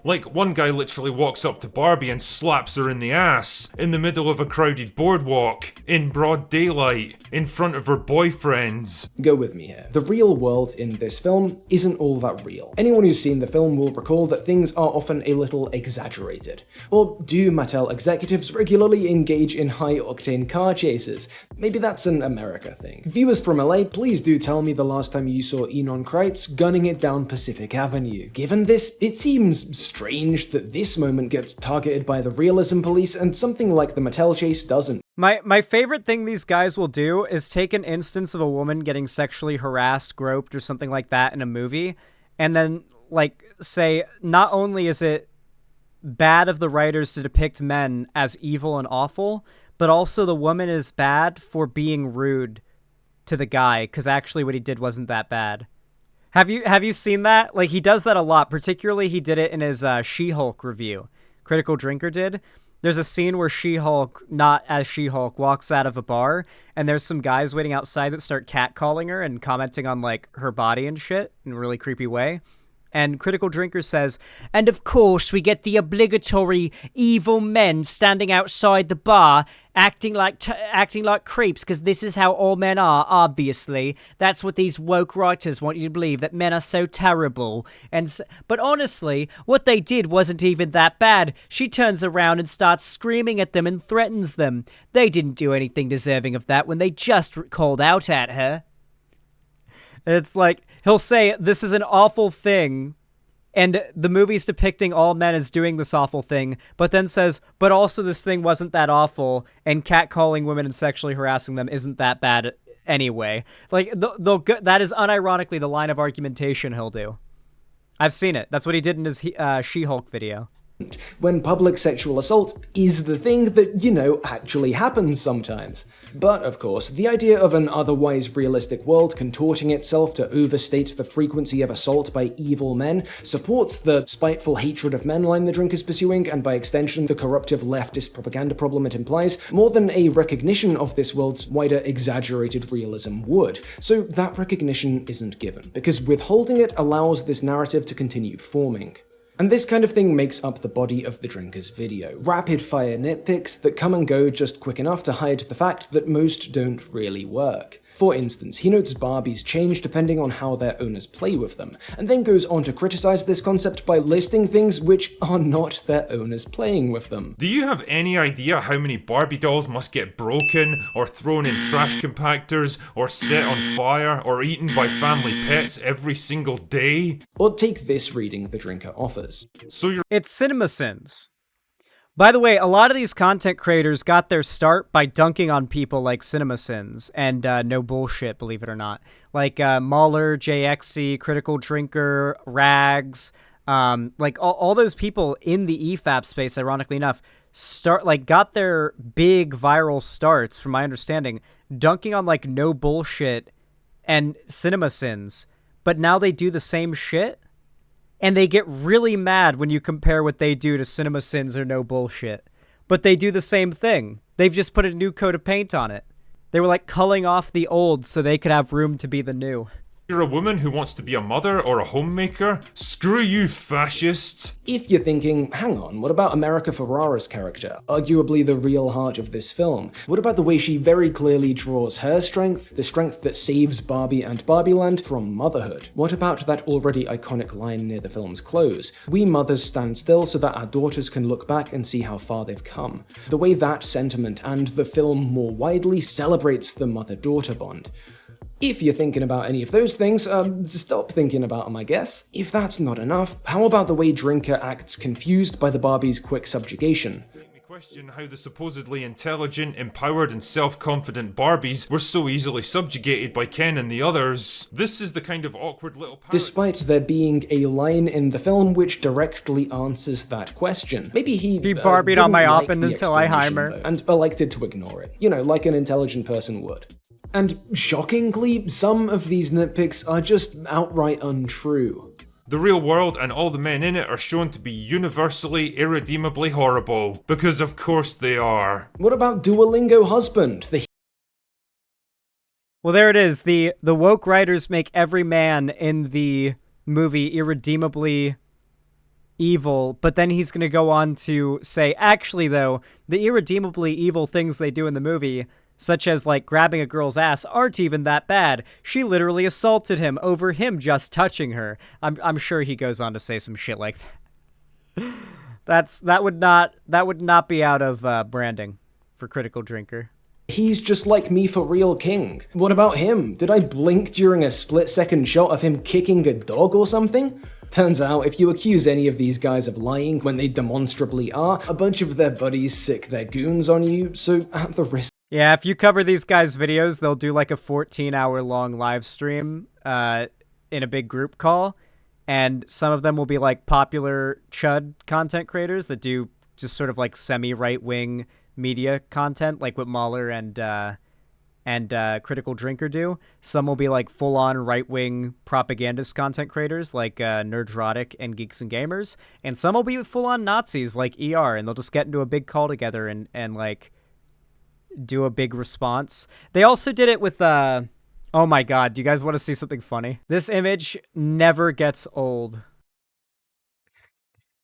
Like, one guy literally walks up to Barbie and slaps her in the ass in the middle of a crowded boardwalk, in broad daylight, in front of her boyfriends. Go with me here. The real world in this film isn't all that real. Anyone who's seen the film will recall that things are often a little exaggerated. Or do Mattel executives regularly engage in high-octane car chases? Maybe that's an America thing. Viewers from LA, please do tell me the last time you saw Enon Kreitz gunning it down Pacific Avenue. Given this, it seems strange that this moment gets targeted by the realism police and something like the Mattel chase doesn't. My favorite thing these guys will do is take an instance of a woman getting sexually harassed, groped, or something like that in a movie, and then, like, say, not only is it bad of the writers to depict men as evil and awful, but also the woman is bad for being rude to the guy, because actually what he did wasn't that bad. Have you seen that? Like, he does that a lot. Particularly, he did it in his She-Hulk review. Critical Drinker did. There's a scene where She-Hulk, not as She-Hulk, walks out of a bar, and there's some guys waiting outside that start catcalling her and commenting on, like, her body and shit in a really creepy way. And Critical Drinker says, and of course we get the obligatory evil men standing outside the bar acting like creeps, because this is how all men are, obviously. That's what these woke writers want you to believe, that men are so terrible. But honestly, what they did wasn't even that bad. She turns around and starts screaming at them and threatens them. They didn't do anything deserving of that when they just called out at her. It's like, he'll say, this is an awful thing, and the movie's depicting all men as doing this awful thing, but then says, but also this thing wasn't that awful, and catcalling women and sexually harassing them isn't that bad anyway. Like, that is unironically the line of argumentation he'll do. I've seen it. That's what he did in his She-Hulk video. When public sexual assault is the thing that, actually happens sometimes. But, of course, the idea of an otherwise realistic world contorting itself to overstate the frequency of assault by evil men supports the spiteful hatred of men line the drink is pursuing, and by extension the corruptive leftist propaganda problem it implies, more than a recognition of this world's wider exaggerated realism would. So that recognition isn't given, because withholding it allows this narrative to continue forming. And this kind of thing makes up the body of the Drinker's video. Rapid-fire nitpicks that come and go just quick enough to hide the fact that most don't really work. For instance, he notes Barbies change depending on how their owners play with them, and then goes on to criticize this concept by listing things which are not their owners playing with them. Do you have any idea how many Barbie dolls must get broken, or thrown in trash compactors, or set on fire, or eaten by family pets every single day? Or take this reading the drinker offers. So you're It's CinemaSins. By the way, a lot of these content creators got their start by dunking on people like CinemaSins and No Bullshit, believe it or not. Like Mauler, JXC, Critical Drinker, Rags, like all those people in the EFAP space, ironically enough, got their big viral starts, from my understanding, dunking on like No Bullshit and CinemaSins. But now they do the same shit? And they get really mad when you compare what they do to CinemaSins or No Bullshit. But they do the same thing. They've just put a new coat of paint on it. They were like culling off the old so they could have room to be the new. You're a woman who wants to be a mother or a homemaker? Screw you, fascists! If you're thinking, hang on, what about America Ferrera's character? Arguably the real heart of this film. What about the way she very clearly draws her strength, the strength that saves Barbie and Barbieland from motherhood? What about that already iconic line near the film's close? We mothers stand still so that our daughters can look back and see how far they've come. The way that sentiment and the film more widely celebrates the mother-daughter bond. If you're thinking about any of those things, stop thinking about them, I guess. If that's not enough, how about the way Drinker acts confused by the Barbie's quick subjugation? Make me question how the supposedly intelligent, empowered, and self-confident Barbies were so easily subjugated by Ken and the others. This is the kind of awkward little Despite there being a line in the film which directly answers that question. Maybe he Barbied on my Oppen until I Heimer. And elected to ignore it. You know, like an intelligent person would. And shockingly, some of these nitpicks are just outright untrue. The real world and all the men in it are shown to be universally, irredeemably horrible. Because of course they are. What about Duolingo Husband? Well, there it is. The woke writers make every man in the movie irredeemably evil, but then he's going to go on to say, actually, though, the irredeemably evil things they do in the movie, such as, like, grabbing a girl's ass, aren't even that bad. She literally assaulted him over him just touching her. I'm sure he goes on to say some shit like that. That would not be out of branding for Critical Drinker. He's just like me for real king. What about him? Did I blink during a split-second shot of him kicking a dog or something? Turns out, if you accuse any of these guys of lying when they demonstrably are, a bunch of their buddies sick their goons on you, so at the risk. Yeah, if you cover these guys' videos, they'll do like a 14-hour-long live stream in a big group call, and some of them will be like popular chud content creators that do just sort of like semi-right-wing media content, like what Mauler and Critical Drinker do. Some will be like full-on right-wing propagandist content creators like Nerdrotic and Geeks and Gamers, and some will be full-on Nazis like ER, and they'll just get into a big call together and like do a big response. They also did it with oh my god, do you guys want to see something funny? This image never gets old.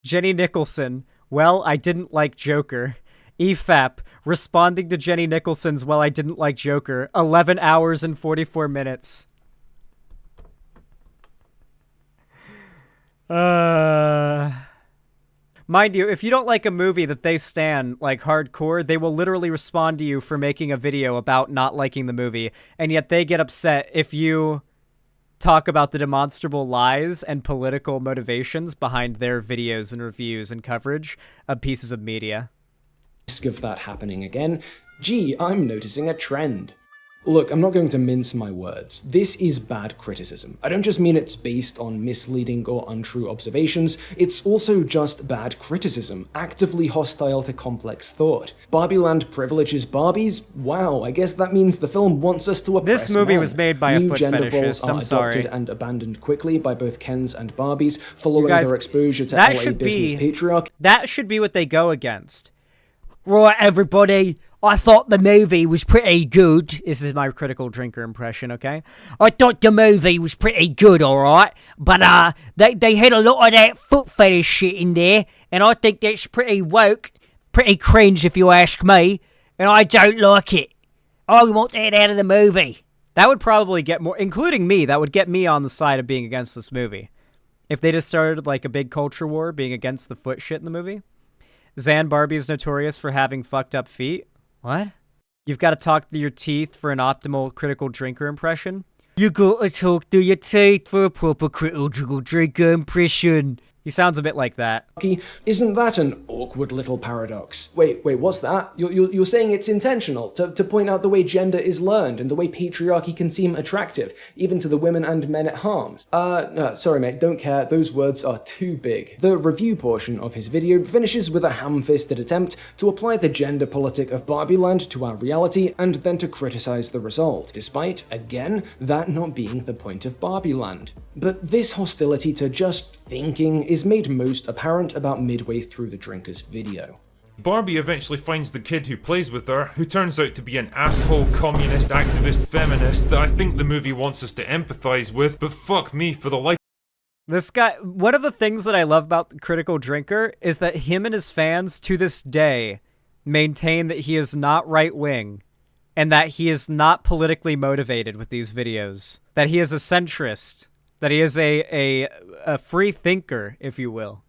Jenny Nicholson, well, I didn't like Joker. EFAP, responding to Jenny Nicholson's well, I didn't like Joker. 11 hours and 44 minutes. Mind you, if you don't like a movie that they stan, like, hardcore, they will literally respond to you for making a video about not liking the movie, and yet they get upset if you talk about the demonstrable lies and political motivations behind their videos and reviews and coverage of pieces of media. Of that happening again. Gee, I'm noticing a trend. Look, I'm not going to mince my words. This is bad criticism. I don't just mean it's based on misleading or untrue observations, it's also just bad criticism, actively hostile to complex thought. Barbieland privileges Barbies? Wow, I guess that means the film wants us to oppress This movie men. was made by a New foot gender fetishist, roles I'm are sorry. adopted and abandoned quickly by both Kens and Barbies, following guys, their exposure to that LA should business be- patriarchy. That should be what they go against. Right, everybody, I thought the movie was pretty good. This is my Critical Drinker impression, okay? I thought the movie was pretty good, alright? But, they had a lot of that foot fetish shit in there, and I think that's pretty woke, pretty cringe if you ask me, and I don't like it. I want that out of the movie. That would probably get more, including me, that would get me on the side of being against this movie. If they just started like a big culture war being against the foot shit in the movie. Zan Barbie is notorious for having fucked up feet. What? You've got to talk through your teeth for an optimal critical drinker impression. You gotta talk through your teeth for a proper critical drinker impression. He sounds a bit like that. Isn't that an awkward little paradox? Wait, what's that? You're saying it's intentional, to point out the way gender is learned and the way patriarchy can seem attractive, even to the women and men it harms. No, sorry mate, don't care, those words are too big. The review portion of his video finishes with a ham-fisted attempt to apply the gender politic of Barbie Land to our reality and then to criticize the result, despite, again, that not being the point of Barbie Land. But this hostility to just thinking is made most apparent about midway through the drinker's video. Barbie eventually finds the kid who plays with her, who turns out to be an asshole communist activist feminist that I think the movie wants us to empathize with, but fuck me for the life. This guy, one of the things that I love about the critical drinker is that him and his fans to this day maintain that he is not right-wing and that he is not politically motivated with these videos, that he is a centrist, that he is a free thinker, if you will.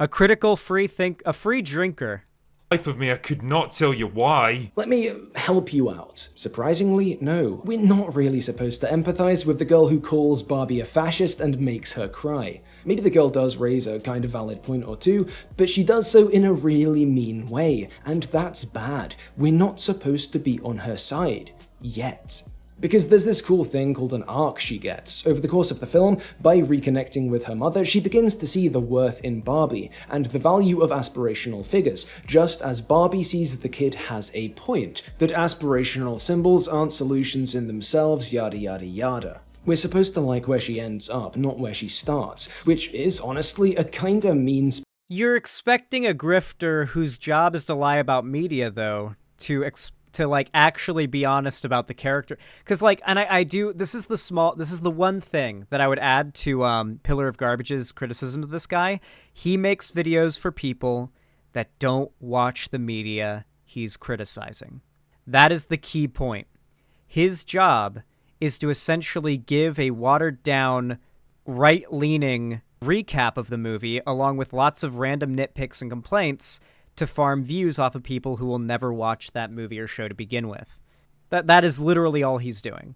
A critical a free drinker. Life of me, I could not tell you why. Let me help you out. Surprisingly, no. We're not really supposed to empathize with the girl who calls Barbie a fascist and makes her cry. Maybe the girl does raise a kind of valid point or two, but she does so in a really mean way, and that's bad. We're not supposed to be on her side. Yet. Because there's this cool thing called an arc she gets. Over the course of the film, by reconnecting with her mother, she begins to see the worth in Barbie, and the value of aspirational figures, just as Barbie sees that the kid has a point, that aspirational symbols aren't solutions in themselves, yada yada yada. We're supposed to like where she ends up, not where she starts, which is honestly a kinda mean. You're expecting a grifter whose job is to lie about media, though, to like actually be honest about the character, because like, and I do, this is the one thing that I would add to Pillar of Garbage's criticisms of this guy. He makes videos for people that don't watch the media he's criticizing. That is the key point. His job is to essentially give a watered down, right-leaning recap of the movie along with lots of random nitpicks and complaints to farm views off of people who will never watch that movie or show to begin with. That is literally all he's doing.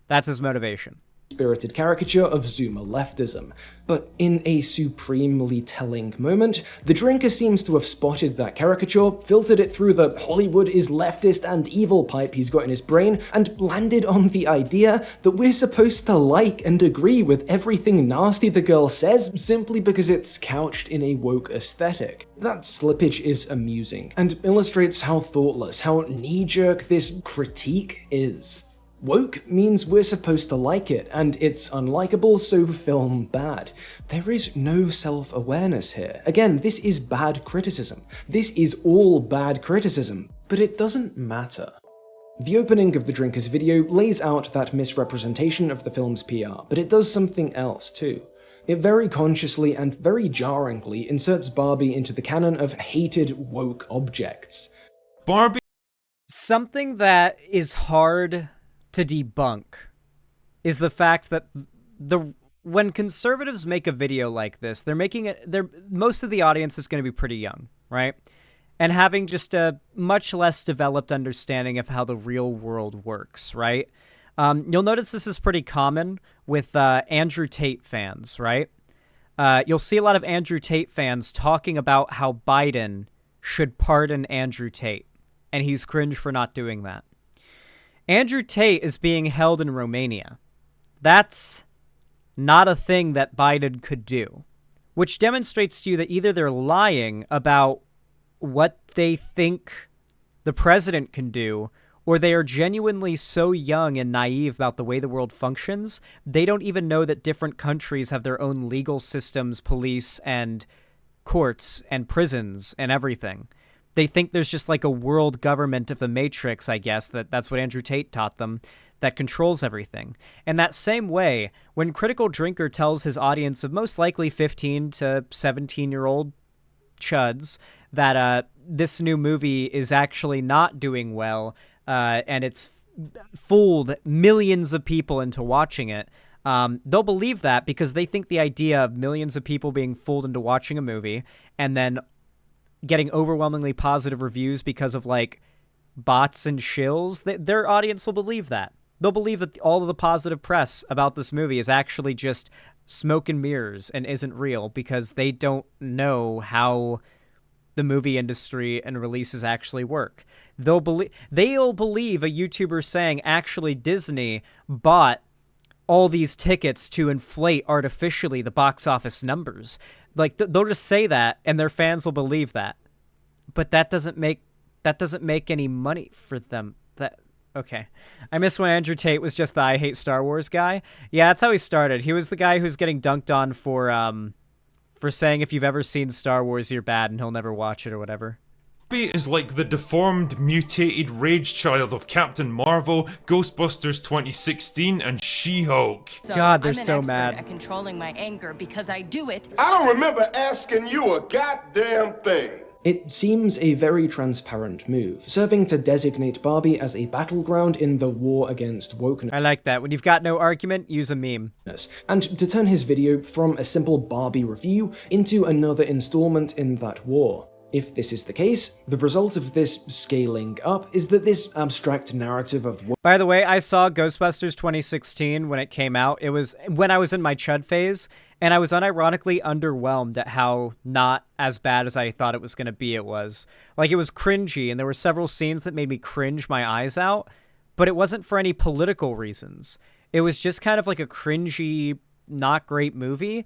That's his motivation. Spirited caricature of Zoomer leftism. But in a supremely telling moment, the drinker seems to have spotted that caricature, filtered it through the Hollywood is leftist and evil pipe he's got in his brain, and landed on the idea that we're supposed to like and agree with everything nasty the girl says simply because it's couched in a woke aesthetic. That slippage is amusing, and illustrates how thoughtless, how knee-jerk this critique is. Woke means we're supposed to like it, and it's unlikable, so film bad. There is no self-awareness here. Again, this is bad criticism. This is all bad criticism, but it doesn't matter. The opening of the drinker's video lays out that misrepresentation of the film's PR, but it does something else too. It very consciously and very jarringly inserts Barbie into the canon of hated woke objects. Barbie? Something that is hard to debunk is the fact that when conservatives make a video like this, they're making it, most of the audience is going to be pretty young, right? And having just a much less developed understanding of how the real world works, right? You'll notice this is pretty common with Andrew Tate fans, right? You'll see a lot of Andrew Tate fans talking about how Biden should pardon Andrew Tate, and he's cringe for not doing that. Andrew Tate is being held in Romania. That's not a thing that Biden could do, which demonstrates to you that either they're lying about what they think the president can do, or they are genuinely so young and naive about the way the world functions, they don't even know that different countries have their own legal systems, police, and courts, and prisons, and everything. They think there's just like a world government of the Matrix, I guess, that's what Andrew Tate taught them, that controls everything. And that same way, when Critical Drinker tells his audience of most likely 15 to 17-year-old chuds that this new movie is actually not doing well, and it's fooled millions of people into watching it. They'll believe that because they think the idea of millions of people being fooled into watching a movie and then getting overwhelmingly positive reviews because of like bots and shills, their audience will believe that. They'll believe that all of the positive press about this movie is actually just smoke and mirrors and isn't real because they don't know how the movie industry and releases actually work. They'll believe a YouTuber saying actually Disney bought all these tickets to inflate artificially the box office numbers. Like they'll just say that and their fans will believe that. But that doesn't make any money for them. Okay. I miss when Andrew Tate was just the I hate Star Wars guy. Yeah, that's how he started. He was the guy who's getting dunked on for saying if you've ever seen Star Wars, you're bad and he'll never watch it or whatever. Barbie is like the deformed, mutated rage child of Captain Marvel, Ghostbusters 2016, and She-Hulk. God, they're I'm so an expert mad. at controlling my anger because I do it. I don't remember asking you a goddamn thing. It seems a very transparent move, serving to designate Barbie as a battleground in the war against wokeness. I like that. When you've got no argument, use a meme. And to turn his video from a simple Barbie review into another installment in that war. If this is the case, the result of this scaling up is that this abstract narrative of By the way, I saw Ghostbusters 2016 when it came out. It was when I was in my chud phase, and I was unironically underwhelmed at how not as bad as I thought it was going to be it was. Like, it was cringy, and there were several scenes that made me cringe my eyes out, but it wasn't for any political reasons. It was just kind of like a cringy, not great movie,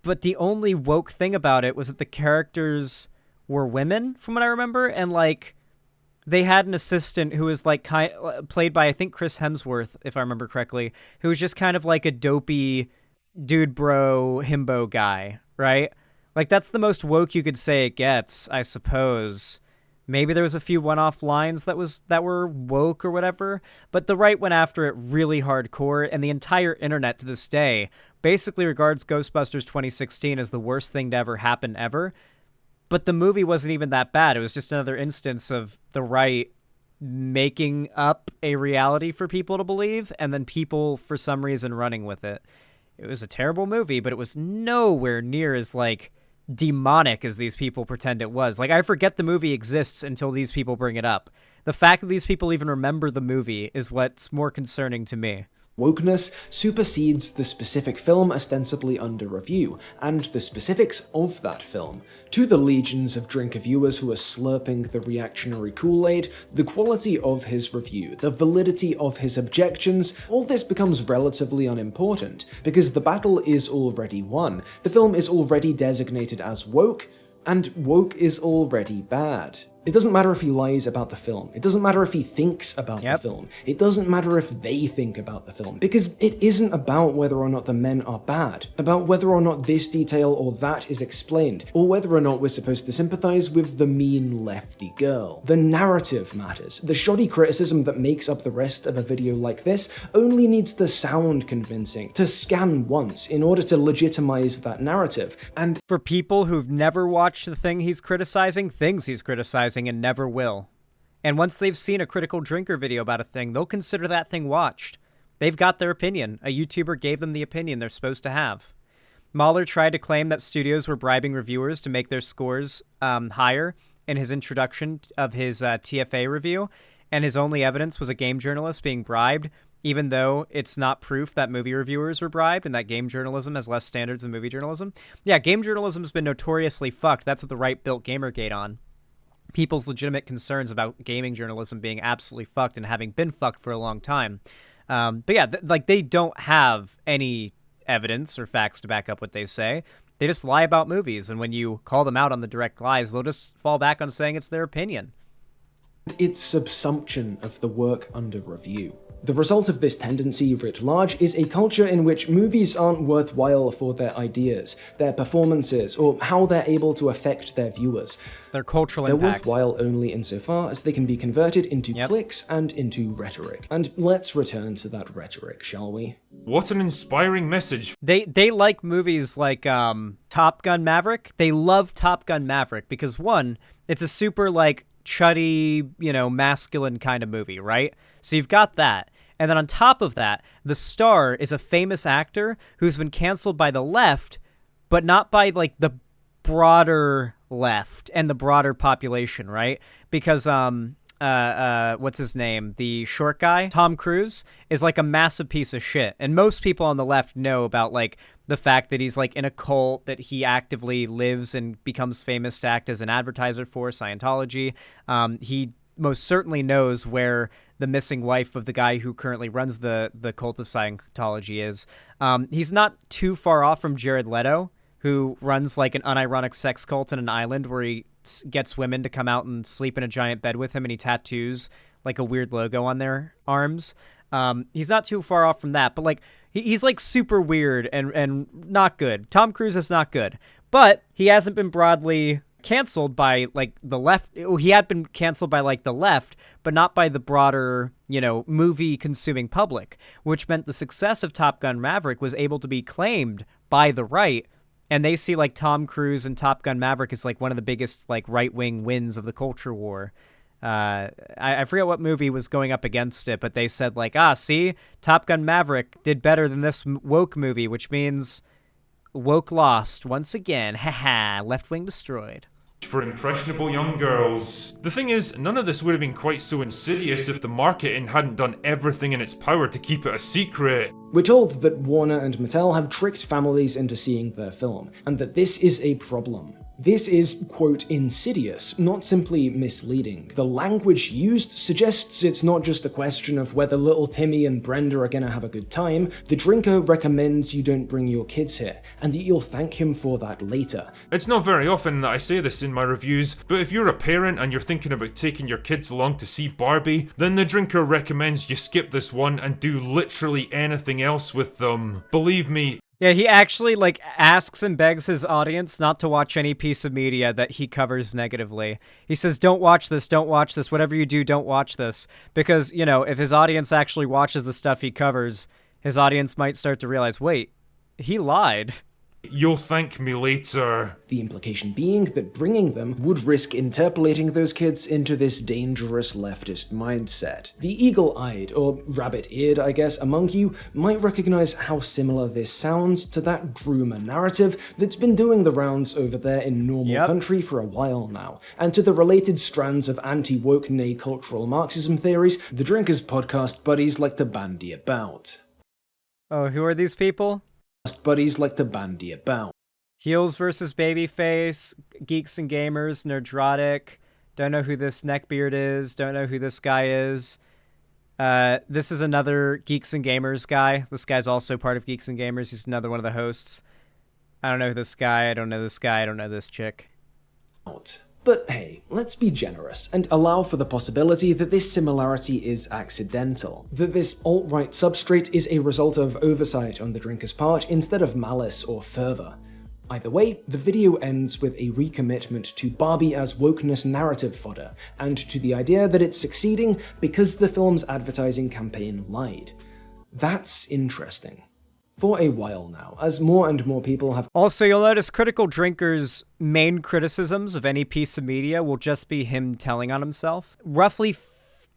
but the only woke thing about it was that the characters were women, from what I remember, and like they had an assistant who was like played by I think Chris Hemsworth, if I remember correctly, who was just kind of like a dopey dude bro himbo guy, right? Like that's the most woke you could say it gets, I suppose. Maybe there was a few one-off lines that were woke or whatever, but the right went after it really hardcore, and the entire internet to this day basically regards Ghostbusters 2016 as the worst thing to ever happen ever. But the movie wasn't even that bad. It was just another instance of the right making up a reality for people to believe, and then people, for some reason, running with it. It was a terrible movie, but it was nowhere near as, like, demonic as these people pretend it was. Like, I forget the movie exists until these people bring it up. The fact that these people even remember the movie is what's more concerning to me. Wokeness supersedes the specific film ostensibly under review, and the specifics of that film. To the legions of drinker viewers who are slurping the reactionary Kool-Aid, the quality of his review, the validity of his objections, all this becomes relatively unimportant, because the battle is already won, the film is already designated as woke, and woke is already bad. It doesn't matter if he lies about the film. It doesn't matter if he thinks about the film. It doesn't matter if they think about the film. Because it isn't about whether or not the men are bad, about whether or not this detail or that is explained, or whether or not we're supposed to sympathize with the mean lefty girl. The narrative matters. The shoddy criticism that makes up the rest of a video like this only needs to sound convincing, to scan once in order to legitimize that narrative. And for people who've never watched the thing he's criticizing, things he's criticizing, and never will. And once they've seen a critical drinker video about a thing, they'll consider that thing watched. They've got their opinion. A YouTuber gave them the opinion they're supposed to have. Mahler tried to claim that studios were bribing reviewers to make their scores higher in his introduction of his TFA review, and his only evidence was a game journalist being bribed, even though it's not proof that movie reviewers were bribed and that game journalism has less standards than movie journalism. Yeah, game journalism's been notoriously fucked. That's what the right built Gamergate on. People's legitimate concerns about gaming journalism being absolutely fucked and having been fucked for a long time. But yeah, like they don't have any evidence or facts to back up what they say. They just lie about movies, and when you call them out on the direct lies, they'll just fall back on saying it's their opinion. It's subsumption of the work under review. The result of this tendency writ large is a culture in which movies aren't worthwhile for their ideas, their performances, or how they're able to affect their viewers. It's their cultural They're impact. worthwhile only insofar as they can be converted into clicks and into rhetoric. And let's return to that rhetoric, shall we? What an inspiring message. They like movies like Top Gun Maverick. They love Top Gun Maverick because, one, it's a super, like, chuddy, masculine kind of movie, right? So you've got that. And then on top of that, the star is a famous actor who's been canceled by the left, but not by like the broader left and the broader population, right? Because what's his name? The short guy, Tom Cruise, is like a massive piece of shit. And most people on the left know about like the fact that he's like in a cult that he actively lives and becomes famous to act as an advertiser for Scientology. He most certainly knows where the missing wife of the guy who currently runs the cult of Scientology is. He's not too far off from Jared Leto, who runs like an unironic sex cult in an island where he gets women to come out and sleep in a giant bed with him, and he tattoos like a weird logo on their arms. He's not too far off from that, but like he's like super weird and not good. Tom Cruise is not good, but he hasn't been broadly canceled by like the left. He had been canceled by like the left, but not by the broader, movie consuming public, which meant the success of Top Gun Maverick was able to be claimed by the right. And they see like Tom Cruise and Top Gun Maverick as like one of the biggest like right-wing wins of the culture war. I forget what movie was going up against it, but they said like, see, Top Gun Maverick did better than this woke movie, which means woke lost once again. Haha, left-wing destroyed. For impressionable young girls. The thing is, none of this would have been quite so insidious if the marketing hadn't done everything in its power to keep it a secret. We're told that Warner and Mattel have tricked families into seeing their film, and that this is a problem. This is, quote, insidious, not simply misleading. The language used suggests it's not just a question of whether little Timmy and Brenda are gonna have a good time. The drinker recommends you don't bring your kids here, and that you'll thank him for that later. It's not very often that I say this in my reviews, but if you're a parent and you're thinking about taking your kids along to see Barbie, then the drinker recommends you skip this one and do literally anything else with them. Believe me, Yeah, he actually like asks and begs his audience not to watch any piece of media that he covers negatively. He says, don't watch this, whatever you do, don't watch this. Because, if his audience actually watches the stuff he covers, his audience might start to realize, wait, he lied. you'll thank me later. The implication being that bringing them would risk interpolating those kids into this dangerous leftist mindset. The eagle-eyed, or rabbit-eared I guess, among you might recognize how similar this sounds to that groomer narrative that's been doing the rounds over there in normal country for a while now, and to the related strands of anti-woke nay cultural Marxism theories the Drinkers podcast buddies like to bandy about. Oh, who are these people? Buddies like to bandy about. Heels versus Babyface, Geeks and Gamers, Nerdrotic, don't know who this neckbeard is, don't know who this guy is. This is another Geeks and Gamers guy. This guy's also part of Geeks and Gamers. He's another one of the hosts. I don't know this guy, I don't know this guy, I don't know this chick. But hey, let's be generous and allow for the possibility that this similarity is accidental, that this alt-right substrate is a result of oversight on the drinker's part instead of malice or fervor. Either way, the video ends with a recommitment to Barbie as wokeness narrative fodder, and to the idea that it's succeeding because the film's advertising campaign lied. That's interesting. For a while now, as more and more people have... Also, you'll notice Critical Drinker's main criticisms of any piece of media will just be him telling on himself. Roughly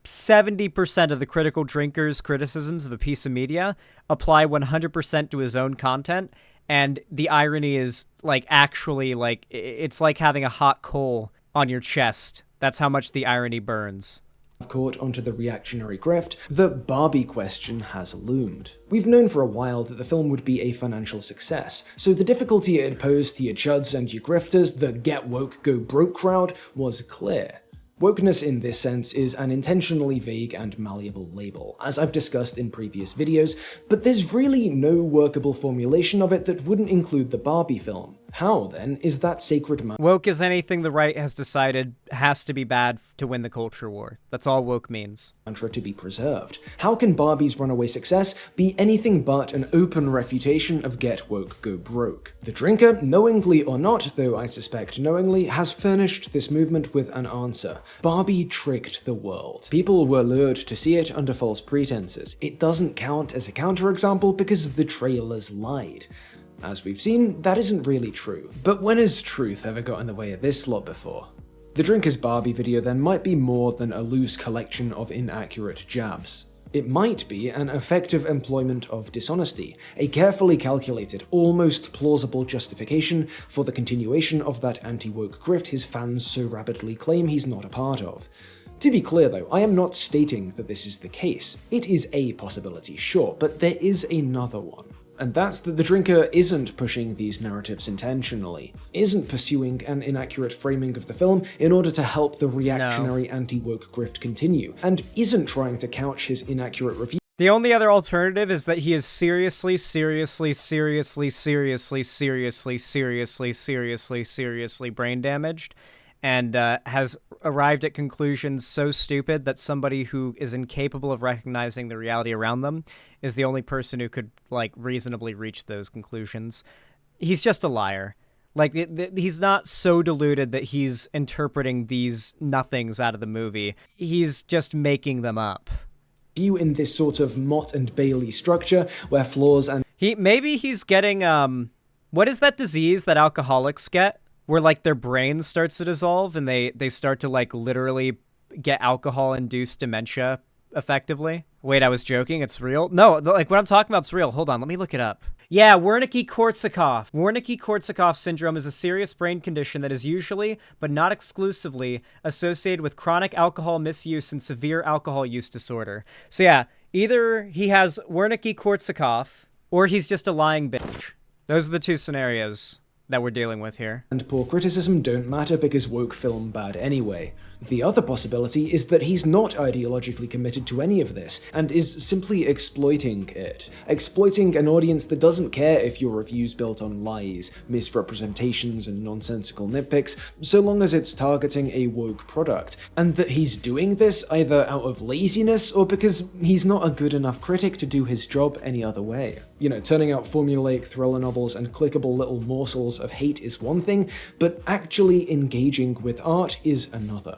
70% of the Critical Drinker's criticisms of a piece of media apply 100% to his own content, and the irony is, it's like having a hot coal on your chest. That's how much the irony burns. Caught onto the reactionary grift, the Barbie question has loomed. We've known for a while that the film would be a financial success, so the difficulty it had posed to your chuds and your grifters, the get woke go broke crowd, was clear. Wokeness in this sense is an intentionally vague and malleable label, as I've discussed in previous videos, but there's really no workable formulation of it that wouldn't include the Barbie film. How, then, is that sacred Woke is anything the right has decided has to be bad to win the culture war. That's all woke means. Mantra to be preserved? How can Barbie's runaway success be anything but an open refutation of get woke, go broke? The Drinker, knowingly or not, though I suspect knowingly, has furnished this movement with an answer. Barbie tricked the world. People were lured to see it under false pretenses. It doesn't count as a counterexample because the trailers lied. As we've seen, that isn't really true. But when has truth ever got in the way of this lot before? The Drinker's Barbie video then might be more than a loose collection of inaccurate jabs. It might be an effective employment of dishonesty, a carefully calculated, almost plausible justification for the continuation of that anti-woke grift his fans so rapidly claim he's not a part of. To be clear though, I am not stating that this is the case. It is a possibility, sure, but there is another one. And that's that the Drinker isn't pushing these narratives intentionally, isn't pursuing an inaccurate framing of the film in order to help the reactionary anti-woke grift continue, and isn't trying to couch his inaccurate review. The only other alternative is that he is seriously brain damaged, and has arrived at conclusions so stupid that somebody who is incapable of recognizing the reality around them is the only person who could, like, reasonably reach those conclusions. He's just a liar. Like, he's not so deluded that he's interpreting these nothings out of the movie. He's just making them up. You in this sort of Mott and Bailey structure, where flaws and... Maybe he's getting, what is that disease that alcoholics get? Where, like, their brain starts to dissolve and they start to, like, literally get alcohol-induced dementia effectively. Wait, I was joking? It's real? No, like, what I'm talking about is real. Hold on, let me look it up. Yeah, Wernicke-Korsakoff. Wernicke-Korsakoff syndrome is a serious brain condition that is usually, but not exclusively, associated with chronic alcohol misuse and severe alcohol use disorder. So yeah, either he has Wernicke-Korsakoff, or he's just a lying bitch. Those are the two scenarios that we're dealing with here. And poor criticism don't matter because woke film bad anyway. The other possibility is that he's not ideologically committed to any of this, and is simply exploiting it. Exploiting an audience that doesn't care if your review's built on lies, misrepresentations, and nonsensical nitpicks, so long as it's targeting a woke product. And that he's doing this either out of laziness or because he's not a good enough critic to do his job any other way. You know, turning out formulaic thriller novels and clickable little morsels of hate is one thing, but actually engaging with art is another.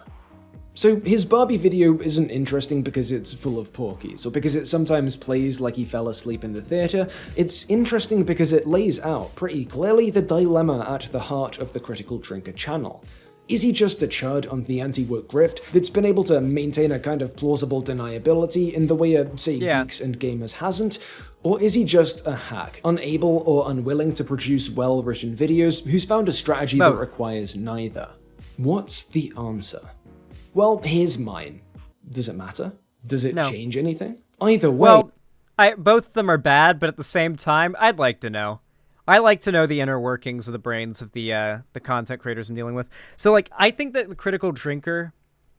So his Barbie video isn't interesting because it's full of porkies, or because it sometimes plays like he fell asleep in the theatre. It's interesting because it lays out pretty clearly the dilemma at the heart of the Critical Drinker channel. Is he just a chud on the anti-woke grift that's been able to maintain a kind of plausible deniability in the way a, say, Geeks and Gamers hasn't? Or is he just a hack, unable or unwilling to produce well-written videos who's found a strategy that requires neither? What's the answer? Well, here's mine. Does it matter? Does it change anything? Either way... Well, both of them are bad, but at the same time, I'd like to know. I like to know the inner workings of the brains of the content creators I'm dealing with. So, like, I think that the Critical Drinker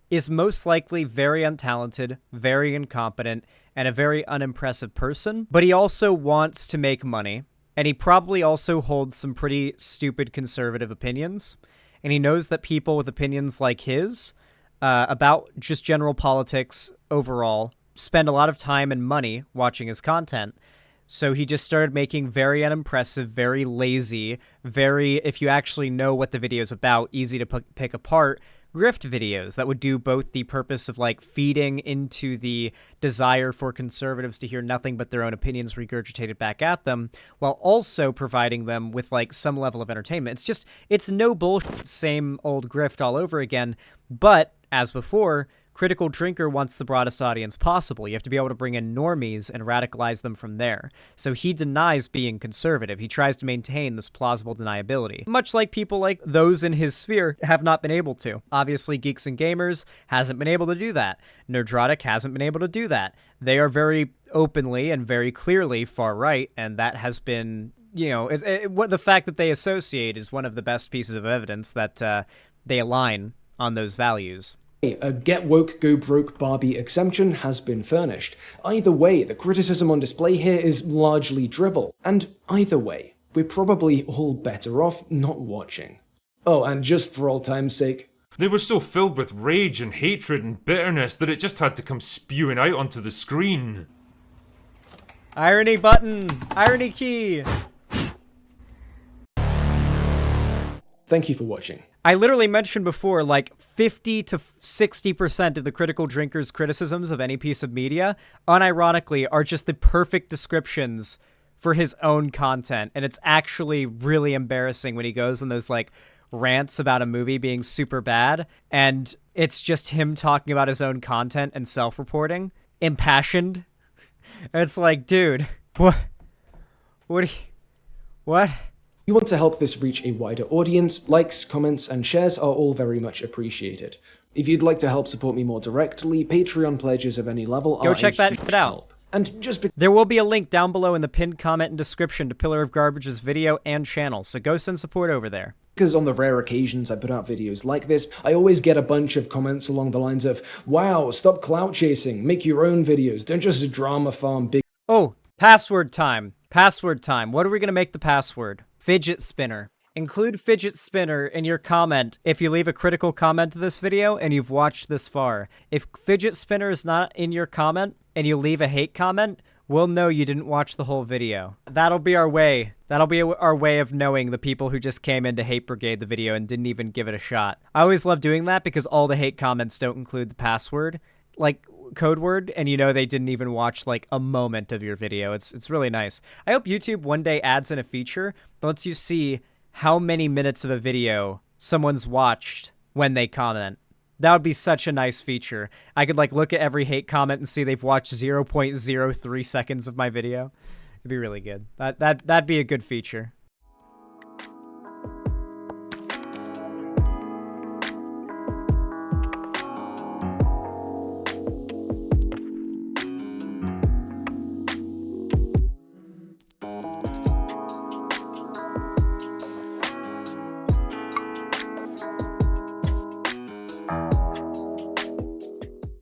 is most likely very untalented, very incompetent, and a very unimpressive person. But he also wants to make money, and he probably also holds some pretty stupid conservative opinions. And he knows that people with opinions like his... about just general politics overall, spend a lot of time and money watching his content. So he just started making very unimpressive, very lazy, very, if you actually know what the video's about, easy to pick apart, grift videos that would do both the purpose of, like, feeding into the desire for conservatives to hear nothing but their own opinions regurgitated back at them, while also providing them with, like, some level of entertainment. It's no bullshit, same old grift all over again, but as before, Critical Drinker wants the broadest audience possible. You have to be able to bring in normies and radicalize them from there. So he denies being conservative. He tries to maintain this plausible deniability, much like people like those in his sphere have not been able to. Obviously, Geeks and Gamers hasn't been able to do that. Nerdrotic hasn't been able to do that. They are very openly and very clearly far right, and that has been, you know, the fact that they associate is one of the best pieces of evidence that they align on those values. A get woke, go broke Barbie exemption has been furnished. Either way, the criticism on display here is largely drivel. And either way, we're probably all better off not watching. Oh, and just for old time's sake, they were so filled with rage and hatred and bitterness that it just had to come spewing out onto the screen. Irony button! Irony key! Thank you for watching. I literally mentioned before, like, 50 to 60% of the Critical Drinker's criticisms of any piece of media, unironically, are just the perfect descriptions for his own content. And it's actually really embarrassing when he goes on those, like, rants about a movie being super bad, and it's just him talking about his own content and self-reporting, impassioned. It's like, dude, what? What? You want to help this reach a wider audience, likes, comments, and shares are all very much appreciated. If you'd like to help support me more directly, Patreon pledges of any level are Go check a that huge shit out. help. And just There will be a link down below in the pinned comment and description to Pillar of Garbage's video and channel, so go send support over there. because on the rare occasions I put out videos like this, I always get a bunch of comments along the lines of, wow, stop clout chasing, make your own videos, don't just drama farm big. Oh, password time. Password time. What are we going to make the password? Fidget spinner. Include fidget spinner in your comment if you leave a critical comment to this video and you've watched this far. If fidget spinner is not in your comment and you leave a hate comment, we'll know you didn't watch the whole video. That'll be our way. That'll be our way of knowing the people who just came in to hate brigade the video and didn't even give it a shot. I always love doing that because all the hate comments don't include the password, like code word, and you know they didn't even watch like a moment of your video. It's really nice. I hope YouTube one day adds in a feature that lets you see how many minutes of a video someone's watched when they comment. That would be such a nice feature. I could like look at every hate comment and see they've watched 0.03 seconds of my video. It'd be really good. That'd be a good feature.